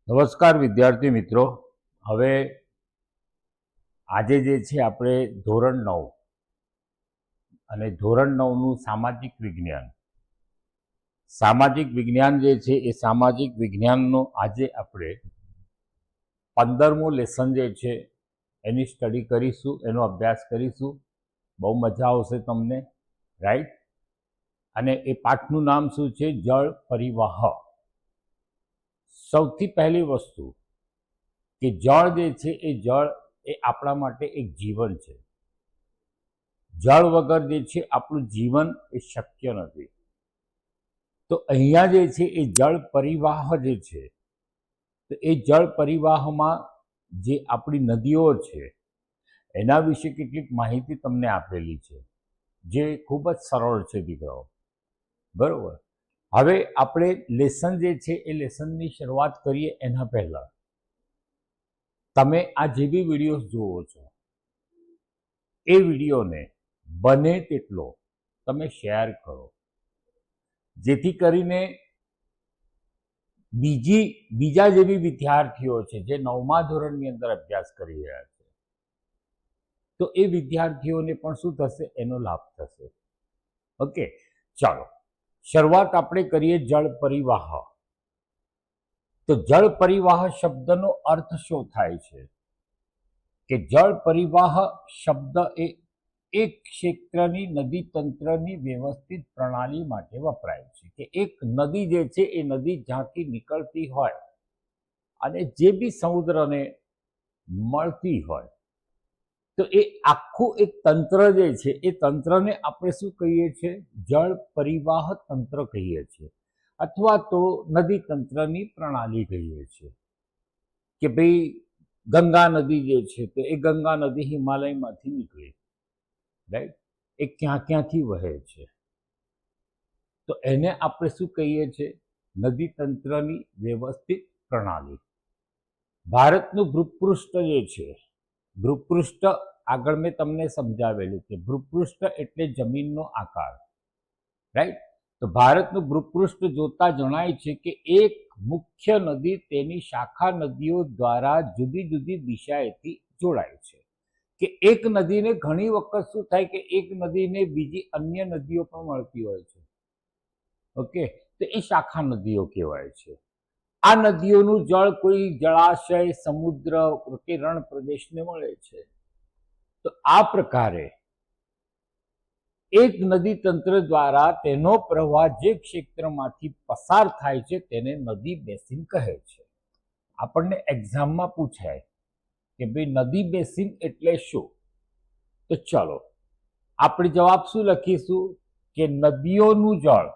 નમસ્કાર વિદ્યાર્થી મિત્રો. હવે આજે જે છે આપણે ધોરણ 9 અને ધોરણ 9નું સામાજિક વિજ્ઞાન જે છે એ સામાજિક વિજ્ઞાનનો આજે આપણે 15મું લેસન જે છે એની સ્ટડી કરીશું, એનો અભ્યાસ કરીશું. બહુ મજા આવશે તમને, રાઈટ? અને એ પાઠનું નામ શું છે? જળ પરિવાહ. સૌથી પહેલી વસ્તુ કે જળ જે છે એ આપણા માટે એક જીવન છે. જળ વગર જે છે આપણું જીવન એ શક્ય નથી. તો અહીંયા જે છે એ જળ પરિવાહ જે છે, તો એ જળ પરિવાહમાં જે આપણી નદીઓ છે એના વિશે કેટલીક માહિતી તમને આપેલી છે, જે ખૂબ જ સરળ છે દીકરાઓ, બરોબર? હવે આપણે લેસન જે છે એ લેસનની શરૂઆત કરીએ એના પહેલા તમે આ જે બી વિડીયોઝ જુઓ છો એ વિડીયોને બને તેટલો તમે શેર કરો, જેથી કરીને બીજા જે બી વિદ્યાર્થીઓ છે જે 9મા ધોરણની અંદર અભ્યાસ કરી રહ્યા છે, તો એ વિદ્યાર્થીઓને પણ શું થશે? એનો લાભ થશે. ઓકે, ચાલો શરૂઆત આપણે કરીએ જળ પરિવાહ. તો જળ પરિવાહ શબ્દનો અર્થ શું થાય છે? કે જળ પરિવાહ શબ્દ એ એક ક્ષેત્રની નદી તંત્રની વ્યવસ્થિત પ્રણાલી માટે વપરાય છે. કે એક નદી જે છે એ નદી જ્યાંથી નીકળતી હોય અને જે બી સમુદ્રને મળતી હોય, તો એ આખું એક તંત્ર જે છે એ તંત્રને આપણે શું કહીએ છીએ? જળ પરિવાહ તંત્ર કહીએ છીએ, અથવા તો નદી તંત્રની પ્રણાલી કહીએ છીએ. કે ભાઈ ગંગા નદી જે છે તો એ ગંગા નદી હિમાલયમાંથી નીકળી, રાઈટ? એ ક્યાંથી વહે છે, તો એને આપણે શું કહીએ છીએ? નદી તંત્રની વ્યવસ્થિત પ્રણાલી. ભારતનું ભૂપૃષ્ઠ જે છે, ભૂપૃષ્ઠ આગળ મેં તમને સમજાવેલું કે ભૂપૃષ્ઠ એટલે જમીનનો આકાર, રાઈટ? તો ભારતનું ભૂપૃષ્ઠ જોતા જણાય છે કે એક મુખ્ય નદી તેની શાખા નદીઓ દ્વારા જુદી જુદી દિશાએથી જોડાય છે. કે એક નદીને ઘણી વખત શું થાય કે એક નદીને બીજી અન્ય નદીઓ પણ મળતી હોય છે. ઓકે, તો એ શાખા નદીઓ કહેવાય છે. આ નદીઓનું જળ કોઈ જળાશય, સમુદ્ર કે રણ પ્રદેશને મળે છે. તો આ પ્રકારે એક નદી તંત્ર દ્વારા તેનો પ્રવાહ જે ક્ષેત્રમાંથી પસાર થાય છે તેને નદી બેસિન કહે છે. આપણને એક્ઝામમાં પૂછાય કે ભાઈ નદી બેસિન એટલે શું? તો ચલો આપણે જવાબ શું લખીશું? કે નદીઓનું જળ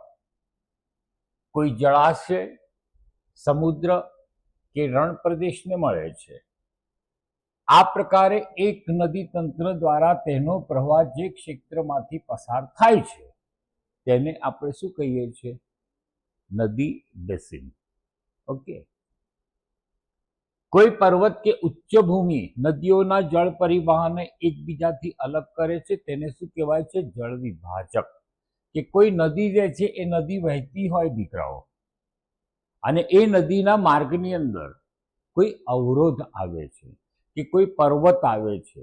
કોઈ જળાશય, સમુદ્ર કે રણ પ્રદેશને મળે છે. આ પ્રકારે એક નદી તંત્ર દ્વારા તેનો પ્રવાહ જે ક્ષેત્રમાંથી પસાર થાય છે તેને આપણે શું કહીએ છીએ? નદી બેસિન. ઓકે, કોઈ પર્વત કે ઉચ્ચભૂમિ નદીઓના જળ પરિવહનને એકબીજાથી અલગ કરે છે તેને શું કહેવાય છે? જળ વિભાજક. કે કોઈ નદી જે છે એ નદી વહેતી હોય દીકરાઓ, અને એ નદીના માર્ગની અંદર કોઈ અવરોધ આવે છે કે કોઈ પર્વત આવે છે,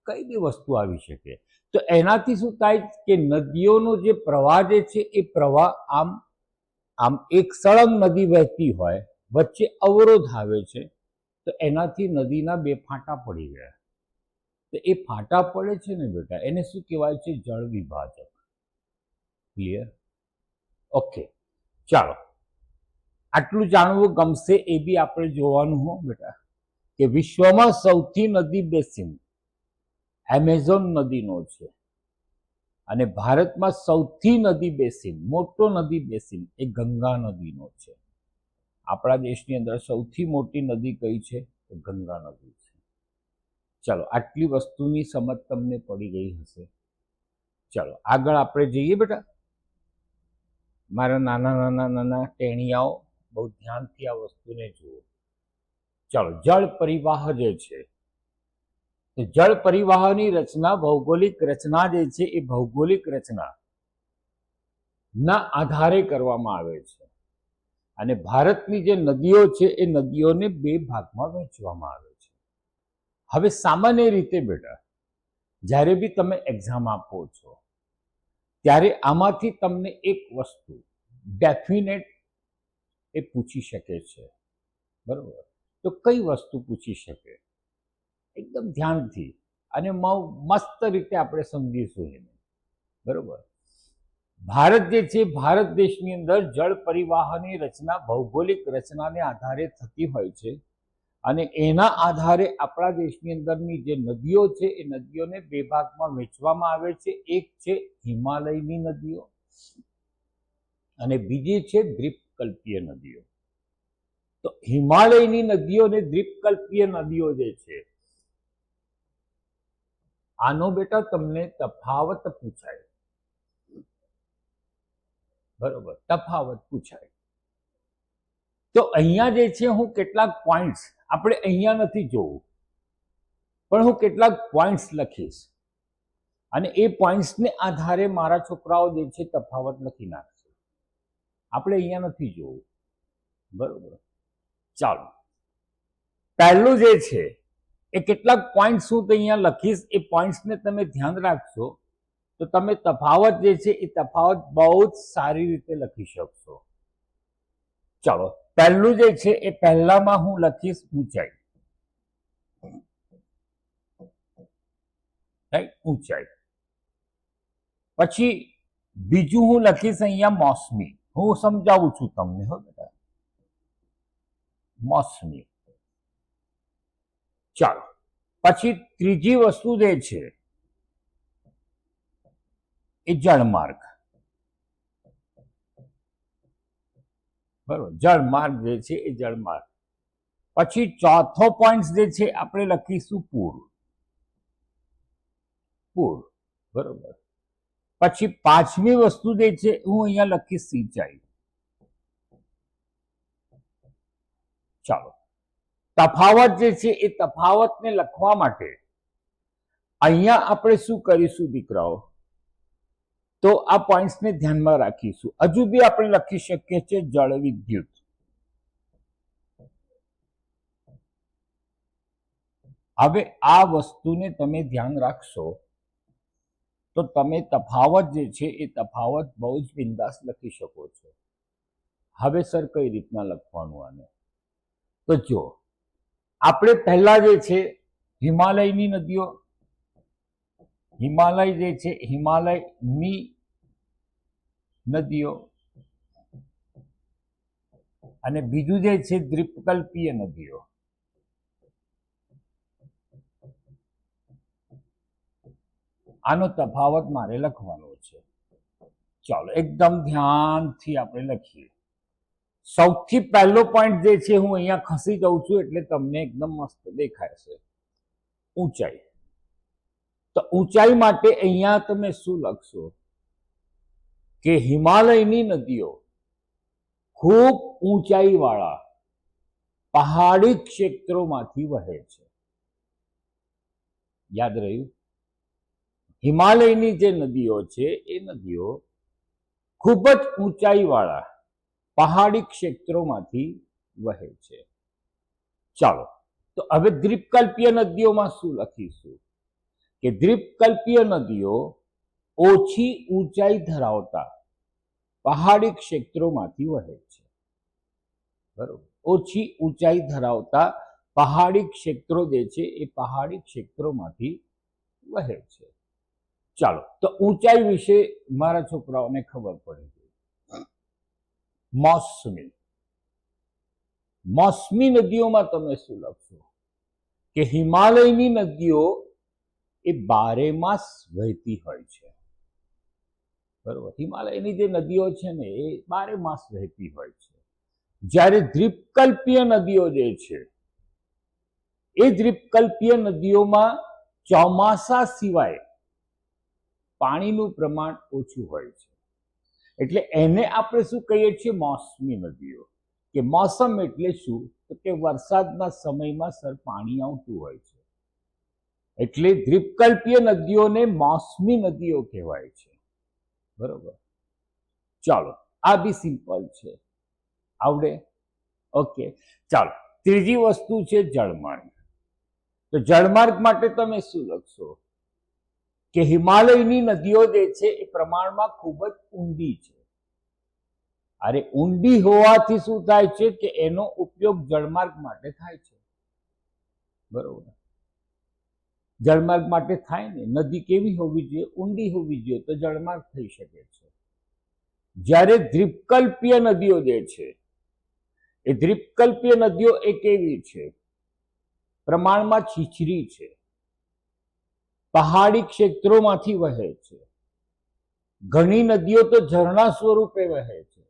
કઈ બી વસ્તુ આવી શકે, તો એનાથી શું થાય કે નદીઓનો જે પ્રવાહ જે છે એ પ્રવાહ આમ એક સળંગ નદી વહેતી હોય, વચ્ચે અવરોધ આવે છે, તો એનાથી નદીના બે ફાંટા પડી ગયા. તો એ ફાંટા પડે છે ને બેટા, એને શું કહેવાય છે? જળ વિભાજક. ક્લિયર? ઓકે, ચાલો આટલું જાણવું ગમશે એ બી આપણે જોવાનું હો બેટા, કે વિશ્વમાં સૌથી નદી બેસિન એમેઝોન નદીનો છે, અને ભારતમાં સૌથી નદી બેસિન, મોટો નદી બેસિન એ ગંગા નદીનો છે. આપણા દેશની અંદર સૌથી મોટી નદી કઈ છે? તો ગંગા નદી છે. ચલો આટલી વસ્તુની સમજ તમને પડી ગઈ હશે. ચલો આગળ આપણે જઈએ બેટા. મારા નાના ટેણિયાઓ બહુ ધ્યાનથી આ વસ્તુને જુઓ. ચલો, જળ પરિવાહ જે છે, તો જળ પરિવાહની રચના, ભૌગોલિક રચના જે છે એ ભૌગોલિક રચના ના આધારે કરવામાં આવે છે. અને ભારતની જે નદીઓ છે એ નદીઓને બે ભાગમાં વહેંચવામાં આવે છે. હવે સામાન્ય રીતે બેટા જ્યારે બી તમે એક્ઝામ આપો છો ત્યારે આમાંથી તમને એક વસ્તુ ડેફિનેટ એ પૂછી શકે છે, બરોબર? તો કઈ વસ્તુ પૂછી શકે? એકદમ ધ્યાનથી અને મસ્ત રીતે આપણે સમજીશું એને, બરોબર? ભારત જે છે, ભારત દેશની અંદર જળ પરિવહનની રચના ભૌગોલિક રચનાને આધારે થતી હોય છે અને એના આધારે આપણા દેશની અંદરની જે નદીઓ છે એ નદીઓને બે ભાગમાં વહેંચવામાં આવે છે. એક છે હિમાલયની નદીઓ અને બીજી છે દ્વીપકલ્પીય નદીઓ. તો હિમાલયની નદીઓ અને દ્વીપકલ્પીય નદીઓ જે છે આનો બેટા તમને તફાવત પૂછાય, બરોબર? તફાવત પૂછાય તો અહીંયા જે છે હું કેટલાક પોઈન્ટ્સ, આપણે અહીંયા નથી જોવું પણ હું કેટલાક પોઈન્ટ્સ લખીશ અને એ પોઈન્ટ્સને આધારે મારા છોકરાઓ જે છે તફાવત લખી નાખશે. આપણે અહીંયા નથી જોવું, બરોબર? ચાલો, પહેલું જે છે એ કેટલાક પોઈન્ટ્સ હું અહીંયા લખીશ, એ પોઈન્ટ્સને તમે ધ્યાન રાખશો તો તમે તફાવત જે છે એ તફાવત બહુ જ સારી રીતે લખી શકશો. ચાલો, પહેલું જે છે એ પહેલામાં હું લખીશ ઊંચાઈ, ઊંચાઈ. પછી બીજું હું લખીશ અહીંયા મોસમી. હું સમજાવું છું તમને, હો બેટા, મોસમી. ચાલો, પછી ત્રીજી વસ્તુ જે છે એ જળમાર્ગ, બરોબર? જળમાર્ગ જે છે એ જળમાર્ગ. પછી ચોથો પોઈન્ટ જે છે આપણે લખીશું પૂર, પૂર, બરોબર? પછી પાંચમી વસ્તુ જે છે હું અહીંયા લખીશ સિંચાઈ. ચાલો, તફાવત જે છે એ તફાવતને લખવા માટે અહીંયા આપણે શું કરીશું દીકરાઓ? તો આ પોઈન્ટ્સને ધ્યાનમાં રાખીશું. હજુ બી આપણે લખી શકીએ છીએ જળ વિદ્યુત. હવે આ વસ્તુને તમે ધ્યાન રાખશો તો તમે તફાવત જે છે એ તફાવત બહુ જ બિંદાસ લખી શકો છો. હવે સર કઈ રીતના લખવાનું આને? તો જો આપણે પહેલા જે છે હિમાલયની નદીઓ, હિમાલય જે છે હિમાલયની નદીઓ અને બીજું જે છે દ્વીપકલ્પીય નદીઓ. આનો તફાવત મારે લખવાનો છે. ચાલો, એકદમ ધ્યાનથી આપણે લખીએ. સૌથી પહેલો પોઈન્ટ જે છે હું અહીંયા ખસી જાઉં છું એટલે તમને એકદમ મસ્ત દેખાય છે, ઊંચાઈ. તો ઊંચાઈ માટે અહીંયા તમે શું લખશો કે હિમાલયની નદીઓ ખૂબ ઊંચાઈ વાળા પહાડી ક્ષેત્રોમાંથી વહે છે. યાદ રહ્યું? હિમાલયની જે નદીઓ છે એ નદીઓ ખૂબ જ ઊંચાઈ વાળા પહાડી ક્ષેત્રોમાંથી વહે છે. ચાલો, તો હવે દ્વીપકલ્પીય નદીઓમાં શું લખીશું કે દ્વીપકલ્પીય નદીઓ ઓછી ઊંચાઈ ધરાવતા પહાડી ક્ષેત્રોમાંથી વહે છે, બરોબર? ઓછી ઊંચાઈ ધરાવતા પહાડી ક્ષેત્રો જે છે એ પહાડી ક્ષેત્રોમાંથી વહે છે. ચાલો, તો ઊંચાઈ વિશે મારા છોકરાઓને ખબર પડી ગઈ. મોસમી, મોસમી નદીઓમાં તમે શું લખશો કે હિમાલયની નદીઓ એ 12 માસ વહેતી હોય છે, બરોબર? હિમાલયની જે નદીઓ છે ને એ 12 માસ વહેતી હોય છે. જ્યારે દ્વીપકલ્પીય નદીઓ જે છે એ દ્વીપકલ્પીય નદીઓમાં ચોમાસા સિવાય પાણીનું પ્રમાણ ઓછું હોય છે. એટલે એને આપણે શું કહીએ છીએ? મોસમી નદીઓ. કે મોસમ એટલે શું? તો કે વરસાદના સમયમાં સર પાણી આવતું હોય છે. એટલે દ્વીપકલ્પીય નદીઓને મોસમી નદીઓ કહેવાય છે, બરોબર? ચાલો, આ બી સિમ્પલ છે. આવડે? ઓકે, ચાલો. ત્રીજી વસ્તુ છે જળમાર્ગ. તો જળમાર્ગ માટે તમે શું લખશો કે હિમાલયની નદીઓ જે છે એ પ્રમાણમાં ખૂબ જ ઊંડી છે. અરે ઊંડી હોવાથી શું થાય છે કે એનો ઉપયોગ જળમાર્ગ માટે થાય છે. બરોબર, જળમાર્ગ માટે થાય ને. નદી કેવી હોવી જોઈએ? ઊંડી હોવી જોઈએ, તો જળમાર્ગ થઈ શકે છે. જ્યારે દ્વીપકલ્પીય નદીઓ જે છે એ દ્વીપકલ્પીય નદીઓ એ કેવી છે? પ્રમાણમાં છીછરી છે, પહાડી ક્ષેત્રોમાંથી વહે છે. ઘણી નદીઓ તો ઝરણા સ્વરૂપે વહે છે.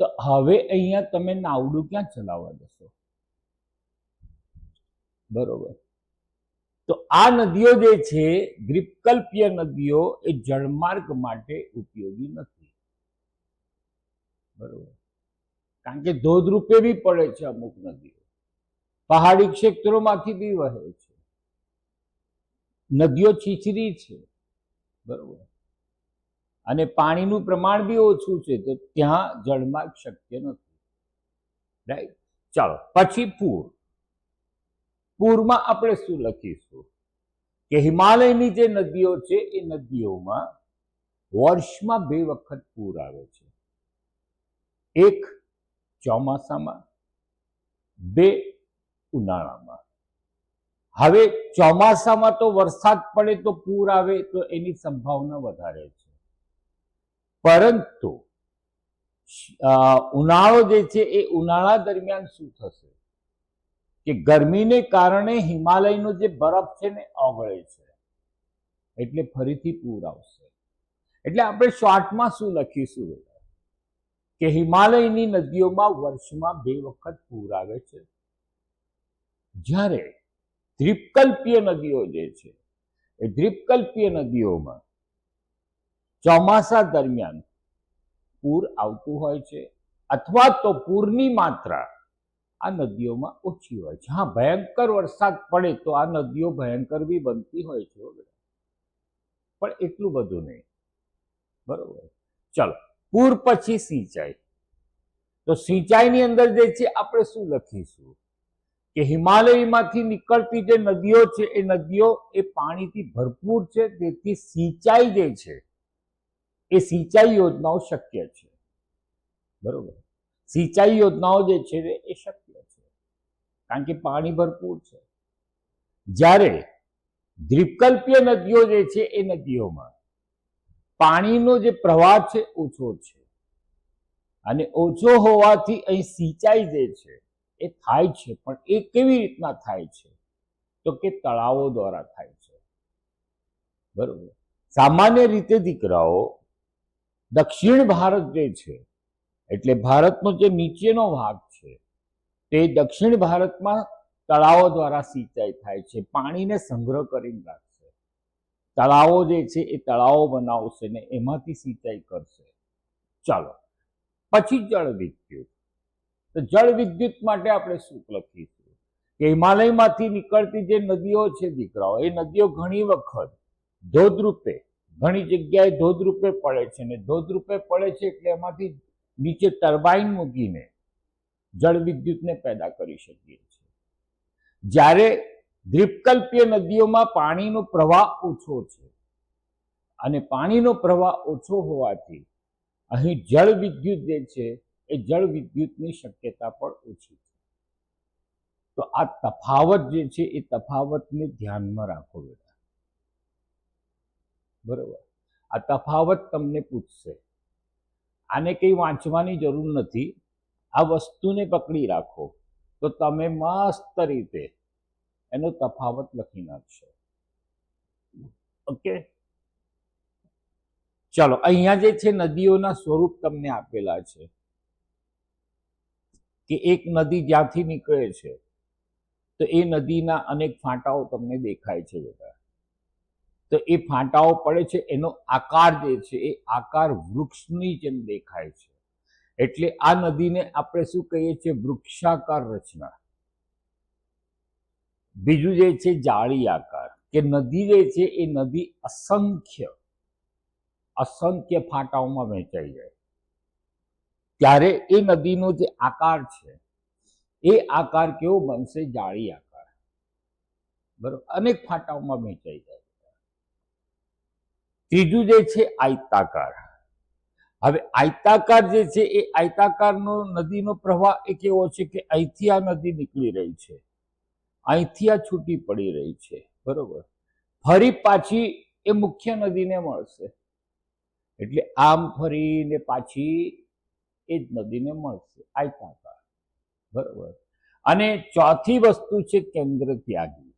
તો હવે અહીંયા તમે નાવડું ક્યાં ચલાવવા જશો? બરોબર. તો આ નદીઓ જે છે દ્વીપકલ્પીય નદીઓ એ જળમાર્ગ માટે ઉપયોગી નથી. બરોબર, કારણ કે ધોધ રૂપે બી પડે છે અમુક નદીઓ, પહાડી ક્ષેત્રોમાંથી બી વહે છે, નદીઓ છીછરી છે. બરોબર, અને પાણીનું પ્રમાણ બી ઓછું છે, તો ત્યાં જળમાર્ગ શક્ય નથી. રાઈટ. ચાલો, પછી પૂર. પૂરમાં આપણે શું લખીશું કે હિમાલયની જે નદીઓ છે એ નદીઓમાં વર્ષમાં 2 વખત પૂર આવે છે. એક ચોમાસામાં, 2 ઉનાળામાં. હવે ચોમાસામાં તો વરસાદ પડે તો પૂર આવે તો એની સંભાવના વધારે છે, પરંતુ ઉનાળો જે છે એ ઉનાળા દરમિયાન શું થશે કે ગરમીને કારણે હિમાલયનો જે બરફ છે ને ઓગળે છે, એટલે ફરીથી પૂર આવશે. એટલે આપણે શોર્ટમાં શું લખીશું કે હિમાલયની નદીઓમાં વર્ષમાં 2 વખત પૂર આવે છે. જ્યારે દ્વીપકલ્પીય નદીઓ જે છે એ દ્વીપકલ્પીય નદીઓમાં ચોમાસા દરમિયાન પૂર આવતું હોય છે, અથવા તો પૂરની માત્રા આ નદીઓમાં ઓછી હોય છે. હા, ભયંકર વરસાદ પડે તો આ નદીઓ ભયંકર બી બનતી હોય છે, પણ એટલું બધું નહીં. બરોબર. ચલો, પૂર પછી સિંચાઈ. તો સિંચાઈની અંદર જે છે આપણે શું લખીશું કે હિમાલયમાંથી નીકળતી જે નદીઓ છે એ નદીઓ એ પાણીથી ભરપૂર છે, તેથી સિંચાઈ જે છે એ સિંચાઈ યોજનાઓ શક્ય છે. બરોબર, સિંચાઈ યોજનાઓ જે છે એ શક્ય છે કારણ કે પાણી ભરપૂર છે. જ્યારે દ્વીપકલ્પીય નદીઓ જે છે એ નદીઓમાં પાણીનો જે પ્રવાહ છે ઓછો છે, અને ઓછો હોવાથી અહીં સિંચાઈ જે છે એ થાય છે, પણ એ કેવી રીતના થાય છે તો કે તળાવો દ્વારા થાય છે. બરોબર. સામાન્ય રીતે દીકરાઓ દક્ષિણ ભારત જે છે એટલે ભારતનો જે નીચેનો ભાગ છે તે દક્ષિણ ભારતમાં તળાવો દ્વારા સિંચાઈ થાય છે. પાણીને સંગ્રહ કરીને રાખશે, તળાવો જે છે એ તળાવો બનાવશે ને એમાંથી સિંચાઈ કરશે. ચાલો, પછી જળ વિદ્યુત. તો જળ વિદ્યુત માટે આપણે શું લખીશું કે હિમાલયમાંથી નીકળતી જે નદીઓ છે દીકરાઓ, એ નદીઓ ઘણી વખત ધોધરૂપે ઘણી જગ્યાએ ધોધરૂપે પડે છે, ને ધોધરૂપે પડે છે એટલે એમાંથી નીચે ટર્બાઇન મૂકીને જળ વિદ્યુતને પેદા કરી શકીએ છીએ. જ્યારે દ્વીપકલ્પીય નદીઓમાં પાણીનો પ્રવાહ ઓછો છે, અને પાણીનો પ્રવાહ ઓછો હોવાથી અહીં જળ વિદ્યુત જે છે એ જળ વિદ્યુતની શક્યતા પણ ઓછી છે. તો આ તફાવત જે છે એ તફાવતને ધ્યાનમાં રાખો બેટા. બરોબર, આ તફાવત તમને પૂછશે. આને કંઈ વાંચવાની જરૂર નથી, આ વસ્તુને પકડી રાખો તો તમે મસ્ત રીતે એનો તફાવત લખી નાખશો. ઓકે, ચલો, અહીંયા જે છે નદીઓના સ્વરૂપ તમને આપેલા છે કે એક નદી જ્યાંથી નીકળે છે તો એ નદીના અનેક ફાંટાઓ તમને દેખાય છે બેટા. તો એ ફાંટાઓ પડે છે, એનો આકાર જે છે એ આકાર વૃક્ષની જેમ દેખાય છે, એટલે આ નદીને આપણે શું કહીએ છીએ? વૃક્ષાકાર રચના. બીજું જે છે જાળી આકાર, કે નદી જે છે એ નદી અસંખ્ય ફાંટાઓમાં વહેંચાઈ જાય. ત્યારે એ નદીનો જે આકાર છે એ આકાર કેવો બનશે? જાળી આકાર, બરોબર, અનેક ફાટાઓમાં વહેંચાઈ જાય. ત્રીજું જે છે આયતાકાર. હવે આયતાકાર જે છે એ આયતાકારનો નદીનો પ્રવાહ એ કેવો છે કે અહીંથી આ નદી નીકળી રહી છે, અહીંથી આ છૂટી પડી રહી છે, બરોબર, ફરી પાછી એ મુખ્ય નદીને મળશે, એટલે આમ ફરીને પાછી એ જ નદીને મળશે, આયતાકાર, બરોબર. અને ચોથી વસ્તુ છે કેન્દ્ર ત્યાગી.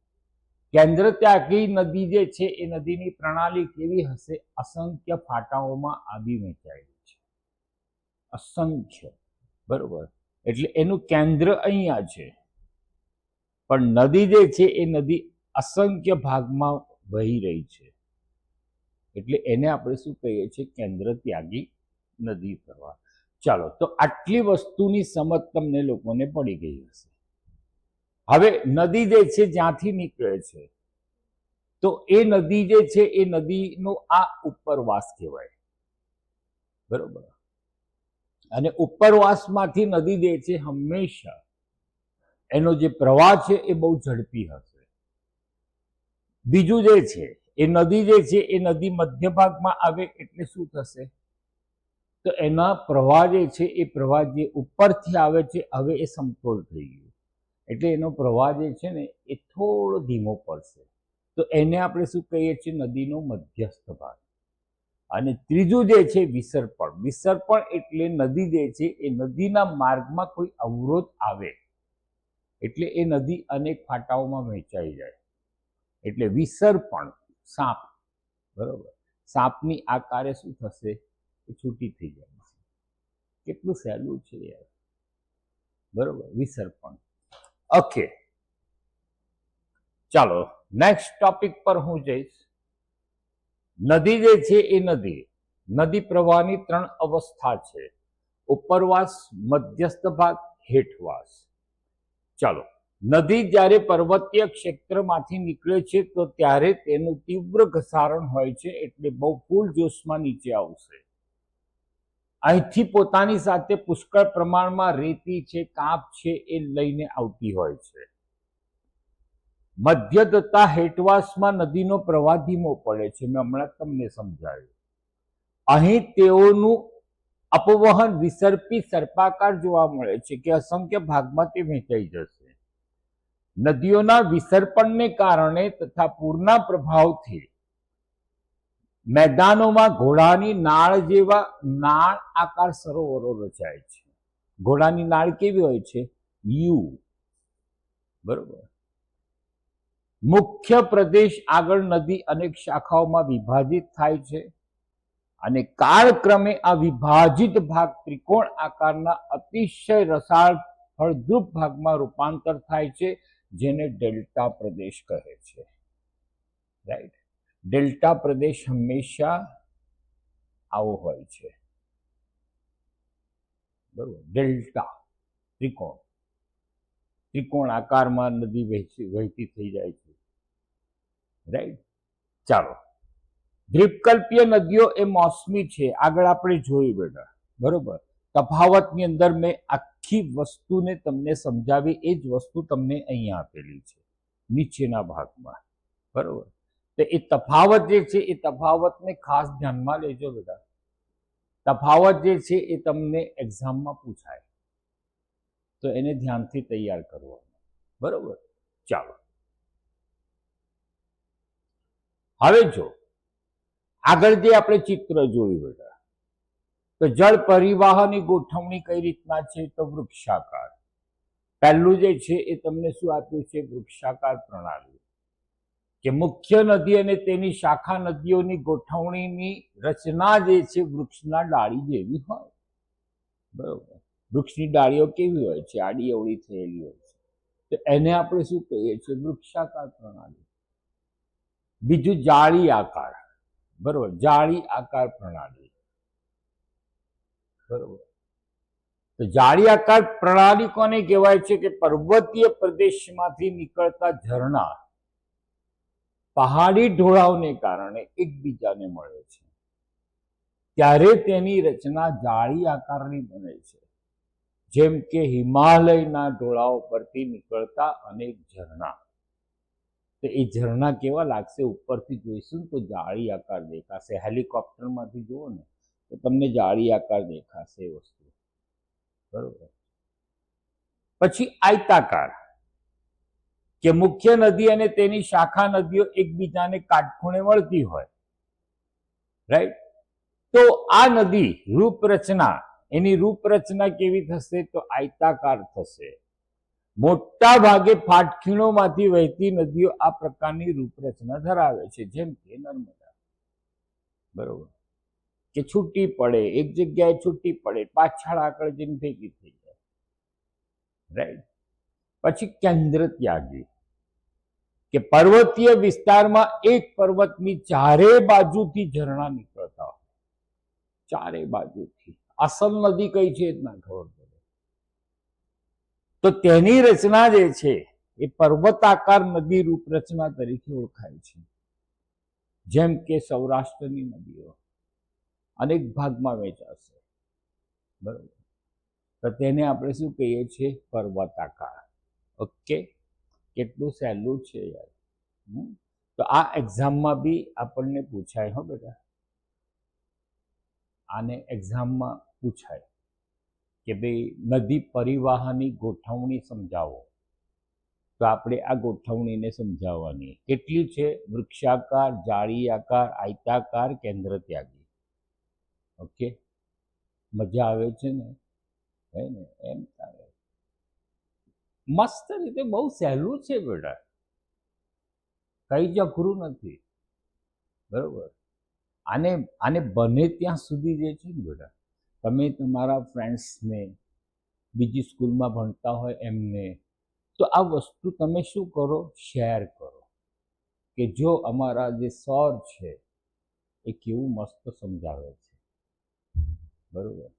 કેન્દ્ર ત્યાગી નદી જે છે એ નદીની પ્રણાલી કેવી હશે? અસંખ્ય ફાટાઓમાં આવી વહેંચાયેલી છે, અસંખ્ય, બરોબર. એટલે એનું કેન્દ્ર અહીંયા છે, પણ નદી જે છે એ નદી અસંખ્ય ભાગમાં વહી રહી છે, એટલે એને આપણે શું કહીએ છીએ? કેન્દ્ર ત્યાગી નદી પ્રવાહ. ચાલો, તો આટલી વસ્તુની સમજ તમને લોકોને પડી ગઈ હશે. હવે નદી જે છે જ્યાંથી નીકળે છે, તો એ નદી જે છે એ નદીનો આ ઉપરવાસ કહેવાય, બરોબર. અને ઉપરવાસમાંથી નદી જે છે હંમેશા એનો જે પ્રવાહ છે એ બહુ ઝડપી હશે. બીજું જે છે એ નદી જે છે એ નદી મધ્ય ભાગમાં આવે એટલે શું થશે? તો એના પ્રવાહ જે છે એ પ્રવાહ જે ઉપરથી આવે છે હવે એ સમતોલ થઈ ગયું, એટલે એનો પ્રવાહ જે છે ને એ થોડો ધીમો પડશે, તો એને આપણે શું કહીએ છીએ? નદીનો મધ્યસ્થ ભાગ. અને ત્રીજું જે છે વિસર્પણ. વિસર્પણ એટલે નદી જે છે એ નદીના માર્ગમાં કોઈ અવરોધ આવે એટલે એ નદી અનેક ફાટાઓમાં વહેંચાઈ જાય, એટલે વિસર્પણ. સાપ, બરોબર, સાપની આકારે શું થશે? એ છૂટી થઈ જાય. કેટલું સહેલું છે યાર, બરોબર, વિસર્પણ. ઓકે, ચાલો નેક્સ્ટ ટોપિક પર હું જઈશ. નદી જે છે એ નદી પ્રવાહની 3 અવસ્થા છે: ઉપરવાસ, મધ્યસ્થ ભાગ, હેઠવાસ. ચાલો, નદી જ્યારે પર્વતીય ક્ષેત્રમાંથી નીકળે છે તો ત્યારે તેનું તીવ્ર ઘસારણ હોય છે, એટલે બહુ ફૂલ જોશમાં નીચે આવશે. અહીંથી પોતાની સાથે પુષ્કળ પ્રમાણમાં રેતી છે, કાંપ છે એ લઈને આવતી હોય છે. મધ્ય તથા હેઠવાસમાં નદીનો પ્રવાહ ધીમો પડે છે, મેં હમણાં તમને સમજાવ્યું. અહીં તેઓનું અપવહન વિસર્પી સર્પાકાર જોવા મળે છે કે અસંખ્ય ભાગમાં તે વહેંચાઈ જશે. નદીઓના વિસર્પણને કારણે તથા પૂરના પ્રભાવથી મેદાનોમાં ઘોડાની નાળ જેવા નાળ આકાર સરોવરો રચાય છે. ઘોડાની નાળ કેવી હોય છે? યુ, બરોબર. મુખ્ય પ્રદેશ આગળ નદી અનેક શાખાઓમાં વિભાજિત થાય છે અને કાળક્રમે આ વિભાજિત ભાગ ત્રિકોણ આકારના અતિશય રસાળ ફળદ્રુપ ભાગમાં રૂપાંતર થાય છે, જેને ડેલ્ટા પ્રદેશ કહે છે. રાઈટ, ડેલ્ટા પ્રદેશ હંમેશા આવો હોય છે, બરોબર. ડેલ્ટા ત્રિકોણ આકારમાં નદી વહેતી થઈ જાય છે, રાઈટ. ચાલો, દ્વીપકલ્પીય નદીઓ એ મોસમી છે, આગળ આપણે જોયું બેટા, બરોબર. તફાવતની અંદર મેં આખી વસ્તુને તમને સમજાવી, એ જ વસ્તુ તમને અહીંયા આપેલી છે નીચેના ભાગમાં, બરોબર. તો એ તફાવત જે છે એ તફાવતને ખાસ ધ્યાનમાં લેજો બેટા. તફાવત જે છે એ તમને એક્ઝામમાં પૂછાય, તો એને ધ્યાનથી તૈયાર કરવાનો, બરોબર. ચાલો, હવે જો આગળ જે આપણે ચિત્ર જોયું બેટા, તો જળ પરિવહનની ગોઠવણી કઈ રીતના છે? તો વૃક્ષાકાર. પહેલું જે છે એ તમને શું આપ્યું છે? વૃક્ષાકાર પ્રણાલી, કે મુખ્ય નદી અને તેની શાખા નદીઓની ગોઠવણીની રચના જે છે વૃક્ષના ડાળી જેવી હોય, બરોબર. વૃક્ષની ડાળીઓ કેવી હોય છે? આડી અવળી થયેલી હોય છે, તો એને આપણે શું કહીએ છીએ? વૃક્ષાકાર પ્રણાલી. બીજું જાળી આકાર, બરોબર, જાળી આકાર પ્રણાલી, બરોબર. તો જાળી આકાર પ્રણાલી કોને કહેવાય છે? કે પર્વતીય પ્રદેશમાંથી નીકળતા ઝરણા પહાડી ઢોળાવને કારણે એકબીજાને મળે છે, ત્યારે તેની રચના જાળી આકારની બને છે, જેમ કે હિમાલયના ઢોળાવ પરથી નીકળતા અનેક ઝરણા. તો એ ઝરણા કેવા લાગશે? ઉપરથી જોઈશું તો જાળી આકાર દેખાશે. હેલિકોપ્ટરમાંથી જુઓ ને તો તમને જાળી આકાર દેખાશે એ વસ્તુ, બરોબર. પછી આયતાકાર, કે મુખ્ય નદી અને તેની શાખા નદીઓ એકબીજાને કાટખૂણે મળતી હોય, રાઈટ. તો આ નદી રૂપરચના, એની રૂપરચના કેવી થશે? તો આયતાકાર થશે. મોટા ભાગે ફાટખીણોમાંથી વહેતી નદીઓ આ પ્રકારની રૂપરચના ધરાવે છે, જેમ કે નર્મદા, બરોબર, કે છૂટી પડે, એક જગ્યાએ છૂટી પડે, પાછળ આગળ જઈને ભેગી થઈ જાય, રાઈટ. પછી કેન્દ્ર ત્યાગી, કે પર્વતીય વિસ્તારમાં એક પર્વતની ચારે બાજુથી ઝરણા નીકળતા હોય, ચારે બાજુથી. અસલ નદી કઈ છે જ ના ખબર પડે. તો તેની રચના જે છે એ પર્વતાકાર નદી રૂપરચના તરીકે ઓળખાય છે, જેમ કે સૌરાષ્ટ્રની નદીઓ અનેક ભાગમાં વહેંચાશે, બરોબર. તો તેને આપણે શું કહીએ છીએ? પર્વતાકાર. ઓકે, કેટલું સહેલું છે યાર. તો આ એક્ઝામમાં બી આપણને પૂછાય, હો બેટા, આને એક્ઝામમાં પૂછાય કે ભાઈ નદી પરિવાહનની ગોઠવણી સમજાવો. તો આપણે આ ગોઠવણીને સમજાવવાની. કેટલી છે? વૃક્ષાકાર, જાળી આકાર, આયતાકાર, કેન્દ્ર ત્યાગી. ઓકે, મજા આવે છે ને? હે ને? એમ થાય. મસ્ત રીતે, બહુ સહેલું છે બેટા, કઈ જ અઘરું નથી, બરોબર. આને બને ત્યાં સુધી જે છે ને બેટા, તમે તમારા ફ્રેન્ડ્સને, બીજી સ્કૂલમાં ભણતા હોય એમને, તો આ વસ્તુ તમે શું કરો? શેર કરો, કે જો અમારા જે સર છે એ કેવું મસ્ત સમજાવે છે, બરોબર,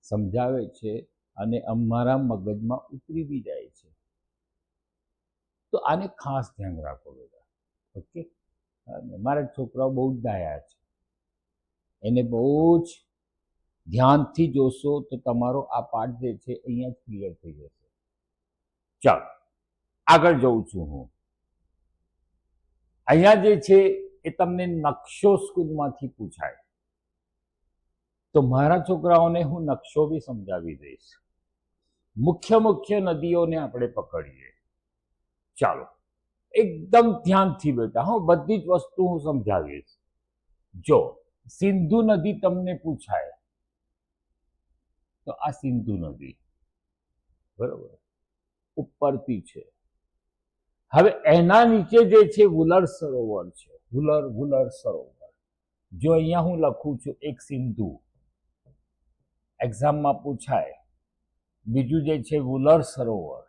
સમજાવે છે અને અમારા મગજમાં ઉતરી બી જાય છે. તો આને ખાસ ધ્યાન રાખો બેટા. ઓકે, મારા છોકરાઓ બહુ જ ડાયા છે, એને બહુ જ ધ્યાનથી જોશો તો તમારો આ પાઠ જે છે અહીંયા જ ક્લિયર થઈ જશે. ચાલો આગળ જઉં છું હું. અહીંયા જે છે એ તમને નકશો સ્કૂલમાંથી પૂછાય, તો મારા છોકરાઓને હું નકશો બી સમજાવી દઈશ. મુખ્ય મુખ્ય નદીઓને આપણે પકડીએ. ચાલો એકદમ ધ્યાનથી બેટા, હું બધી જ વસ્તુ હું સમજાવીશ. જો સિંધુ નદી તમને પૂછાય તો આ સિંધુ નદી, બરોબર, ઉપરથી છે. હવે એના નીચે જે છે વુલર સરોવર છે, વુલર સરોવર. જો અહીંયા હું લખું છું એક સિંધુ, એક્ઝામમાં પૂછાય. બીજું જે છે વુલર સરોવર,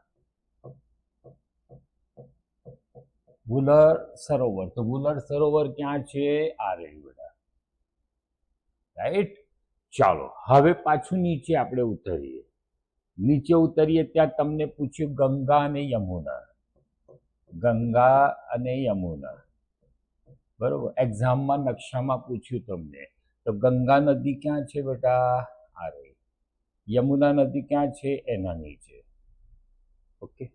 વુલર સરોવર. તો વુલર સરોવર ક્યાં છે? આ રહ્યું બેટા, રાઈટ. ચાલો હવે પાછું નીચે આપણે ઉતરીએ. નીચે ઉતરીએ ત્યાં તમને પૂછ્યું ગંગા અને યમુના, ગંગા અને યમુના, બરોબર. એક્ઝામમાં નકશામાં પૂછ્યું તમને, તો ગંગા નદી ક્યાં છે બેટા? આ રહી. યમુના નદી ક્યાં છે? એના નીચે. ઓકે,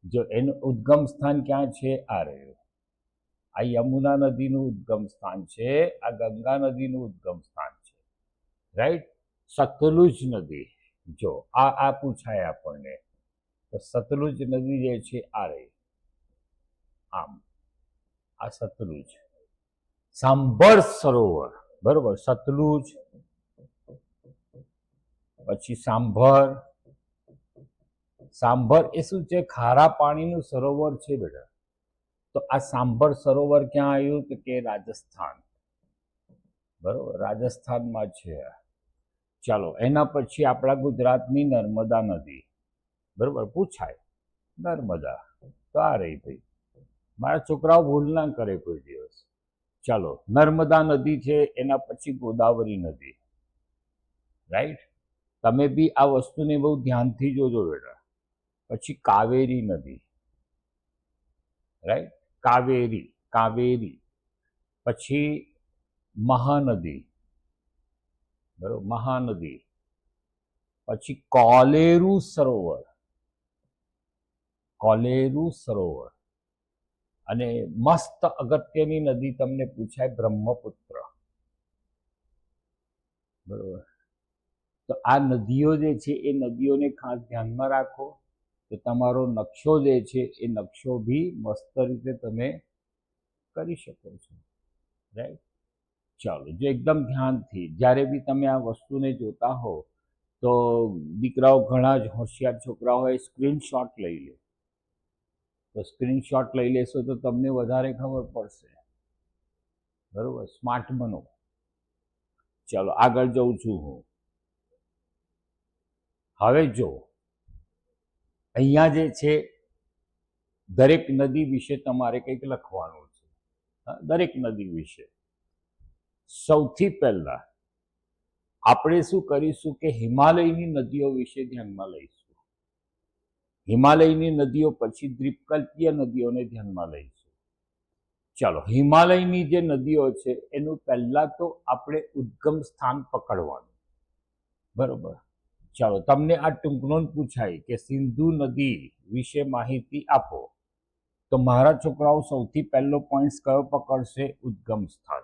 જો એનું ઉદ્ગમ સ્થાન ક્યાં છે? આ રહ્યું. આ યમુના નદીનું ઉદ્ગમ સ્થાન છે, આ ગંગા નદીનું ઉદ્ગમ સ્થાન છે, રાઈટ. સતલુજ નદી, જો આ પૂછાય આપણને, તો સતલુજ નદી જે છે આ રહી, આમ આ સતલુજ. સાંભર સરોવર, બરોબર, સતલુજ, પછી સાંભર. સાંભર એ શું છે? ખારા પાણીનું સરોવર છે બેટા. તો આ સાંભર સરોવર ક્યાં આવ્યું? તો કે રાજસ્થાન, બરોબર, રાજસ્થાનમાં છે. ચાલો એના પછી આપણા ગુજરાતની નર્મદા નદી, બરોબર, પૂછાય નર્મદા. તો આ રહી ભાઈ, મારા છોકરાઓ ભૂલ ના કરે કોઈ દિવસ. ચાલો નર્મદા નદી છે, એના પછી ગોદાવરી નદી, રાઈટ. તમે બી આ વસ્તુને બહુ ધ્યાનથી જોજો બેટા. પછી કાવેરી નદી, રાઈટ, કાવેરી. પછી મહાનદી, બરોબર, મહાનદી. પછી કોલેરુ સરોવર, કોલેરુ સરોવર. અને મસ્ત અગત્યની નદી તમને પૂછાય બ્રહ્મપુત્ર. બરોબર. તો આ નદીઓ જે છે એ નદીઓને ખાસ ધ્યાનમાં રાખો, તો તમારો નકશો જે છે એ નકશો બી મસ્ત રીતે તમે કરી શકો છો. રાઈટ. ચાલો, જો એકદમ ધ્યાનથી જ્યારે બી તમે આ વસ્તુને જોતા હો તો દીકરાઓ ઘણા જ હોશિયાર છોકરાઓ હોય સ્ક્રીનશોટ લઈ લે. તો સ્ક્રીનશોટ લઈ લેશો તો તમને વધારે ખબર પડશે. બરોબર, સ્માર્ટ બનો. ચાલો આગળ જઉં છું હું. હવે જો અહીંયા જે છે દરેક નદી વિશે તમારે કંઈક લખવાનું છે. દરેક નદી વિશે સૌથી પહેલા આપણે શું કરીશું કે હિમાલયની નદીઓ વિશે ધ્યાનમાં લઈશું. હિમાલયની નદીઓ પછી દ્વીપકલ્પીય નદીઓને ધ્યાનમાં લઈશું. ચાલો, હિમાલયની જે નદીઓ છે એનું પહેલા તો આપણે ઉદ્ગમ સ્થાન પકડવાનું. બરોબર. ચાલો, તમને આ ટૂંકનોંધ પૂછાય કે સિંધુ નદી વિશે માહિતી આપો, તો મારા છોકરાઓ સૌથી પહેલો પોઈન્ટ કયો પકડશે? ઉદ્ગમ સ્થાન.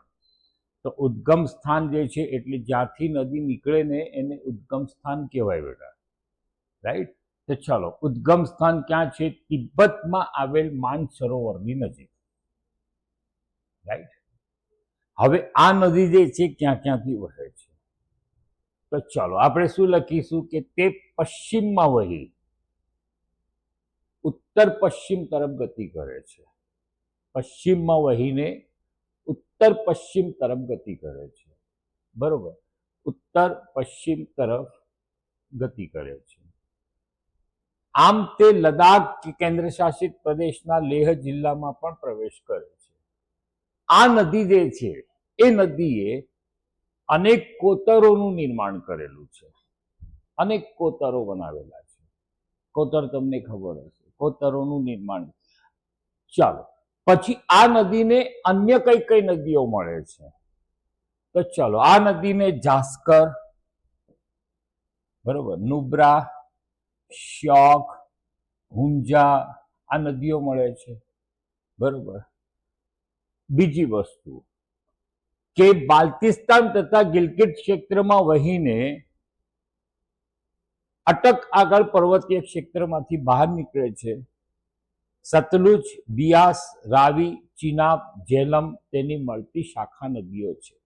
તો ઉદ્ગમ સ્થાન જે છે એટલે જ્યાંથી નદી નીકળે ને એને ઉદ્ગમ સ્થાન કહેવાય બેટા. રાઈટ. તો ચાલો, ઉદ્ગમ સ્થાન ક્યાં છે? તિબ્બતમાં આવેલ માનસરોવરની નજીક. રાઈટ. હવે આ નદી જે છે ક્યાં ક્યાંથી વહે છે? તો ચાલો આપણે શું લખીશું કે તે પશ્ચિમમાં વહી ઉત્તર પશ્ચિમ તરફ ગતિ કરે છે. પશ્ચિમમાં વહીને ઉત્તર પશ્ચિમ તરફ ગતિ કરે છે. બરોબર, ઉત્તર પશ્ચિમ તરફ ગતિ કરે છે. આમ તે લદાખ કેન્દ્ર શાસિત પ્રદેશના લેહ જિલ્લામાં પણ પ્રવેશ કરે છે. આ નદી જે છે એ નદીએ અનેક કોતરોનું નિર્માણ કરેલું છે. અનેક કોતરો બનાવેલા છે. કોતર તમને ખબર હશે, કોતરોનું નિર્માણ. ચાલો, પછી આ નદીને અન્ય કઈ કઈ નદીઓ મળે છે? તો ચાલો, આ નદીને જાસ્કર, બરોબર, નુબ્રા, શ્યોક, હુંજા આ નદીઓ મળે છે. બરોબર. બીજી વસ્તુ કે બાલ્ટિસ્તાન તથા ગિલગિટ ક્ષેત્રમાં વહીને અટક આગળ પર્વતીય ક્ષેત્રમાંથી બહાર નીકળે છે. સતલુજ, બિયાસ, રાવી, ચિનાબ, ઝેલમ તેની મળતી શાખા નદીઓ છે.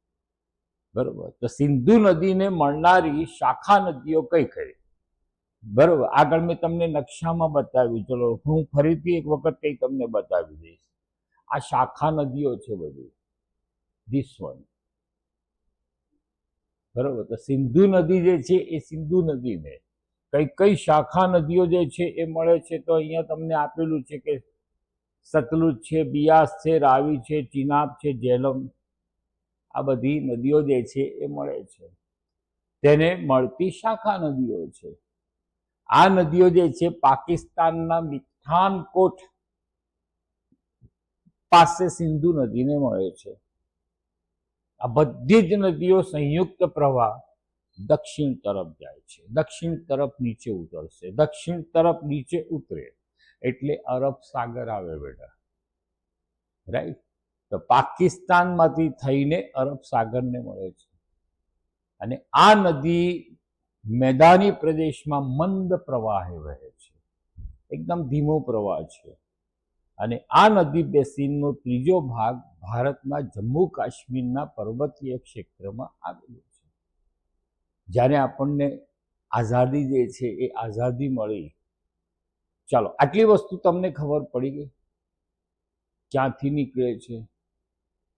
બરોબર. તો સિંધુ નદીને મળનારી શાખા નદીઓ કઈ કઈ? બરોબર, આગળ મેં તમને નકશામાં બતાવ્યું. ચલો હું ફરીથી એક વખત કઈ તમને બતાવી દઈશ. આ શાખા નદીઓ છે બધી. This one. બરોબર. તો સિંધુ નદી જે છે એ સિંધુ નદીને કઈ કઈ શાખા નદીઓ જે છે એ મળે છે? તો અહીંયા તમને આપેલું છે કે સતલુજ છે, બિયાસ છે, રાવી છે, ચિનાબ છે, ઝેલમ. આ બધી નદીઓ જે છે એ મળે છે. તેને મળતી શાખા નદીઓ છે. આ નદીઓ જે છે પાકિસ્તાનના મિઠાનકોટ પાસે સિંધુ નદીને મળે છે. આ બધી જ નદીઓ સંયુક્ત પ્રવાહ દક્ષિણ તરફ જાય છે. દક્ષિણ તરફ નીચે ઉતરશે. દક્ષિણ તરફ નીચે ઉતરે એટલે અરબ સાગર આવે બેટા. રાઈટ. તો પાકિસ્તાનમાંથી થઈને અરબ સાગરને મળે છે. અને આ નદી મેદાની પ્રદેશમાં મંદ પ્રવાહે વહે છે. એકદમ ધીમો પ્રવાહ છે. અને આ નદી બેસિનનો ત્રીજો ભાગ ભારતના જમ્મુ કાશ્મીરના પર્વતીય ક્ષેત્રમાં આવેલો છે. જ્યારે આપણને આઝાદી જે છે એ આઝાદી મળી. ચાલો, આટલી વસ્તુ તમને ખબર પડી ગઈ. ક્યાંથી નીકળે છે,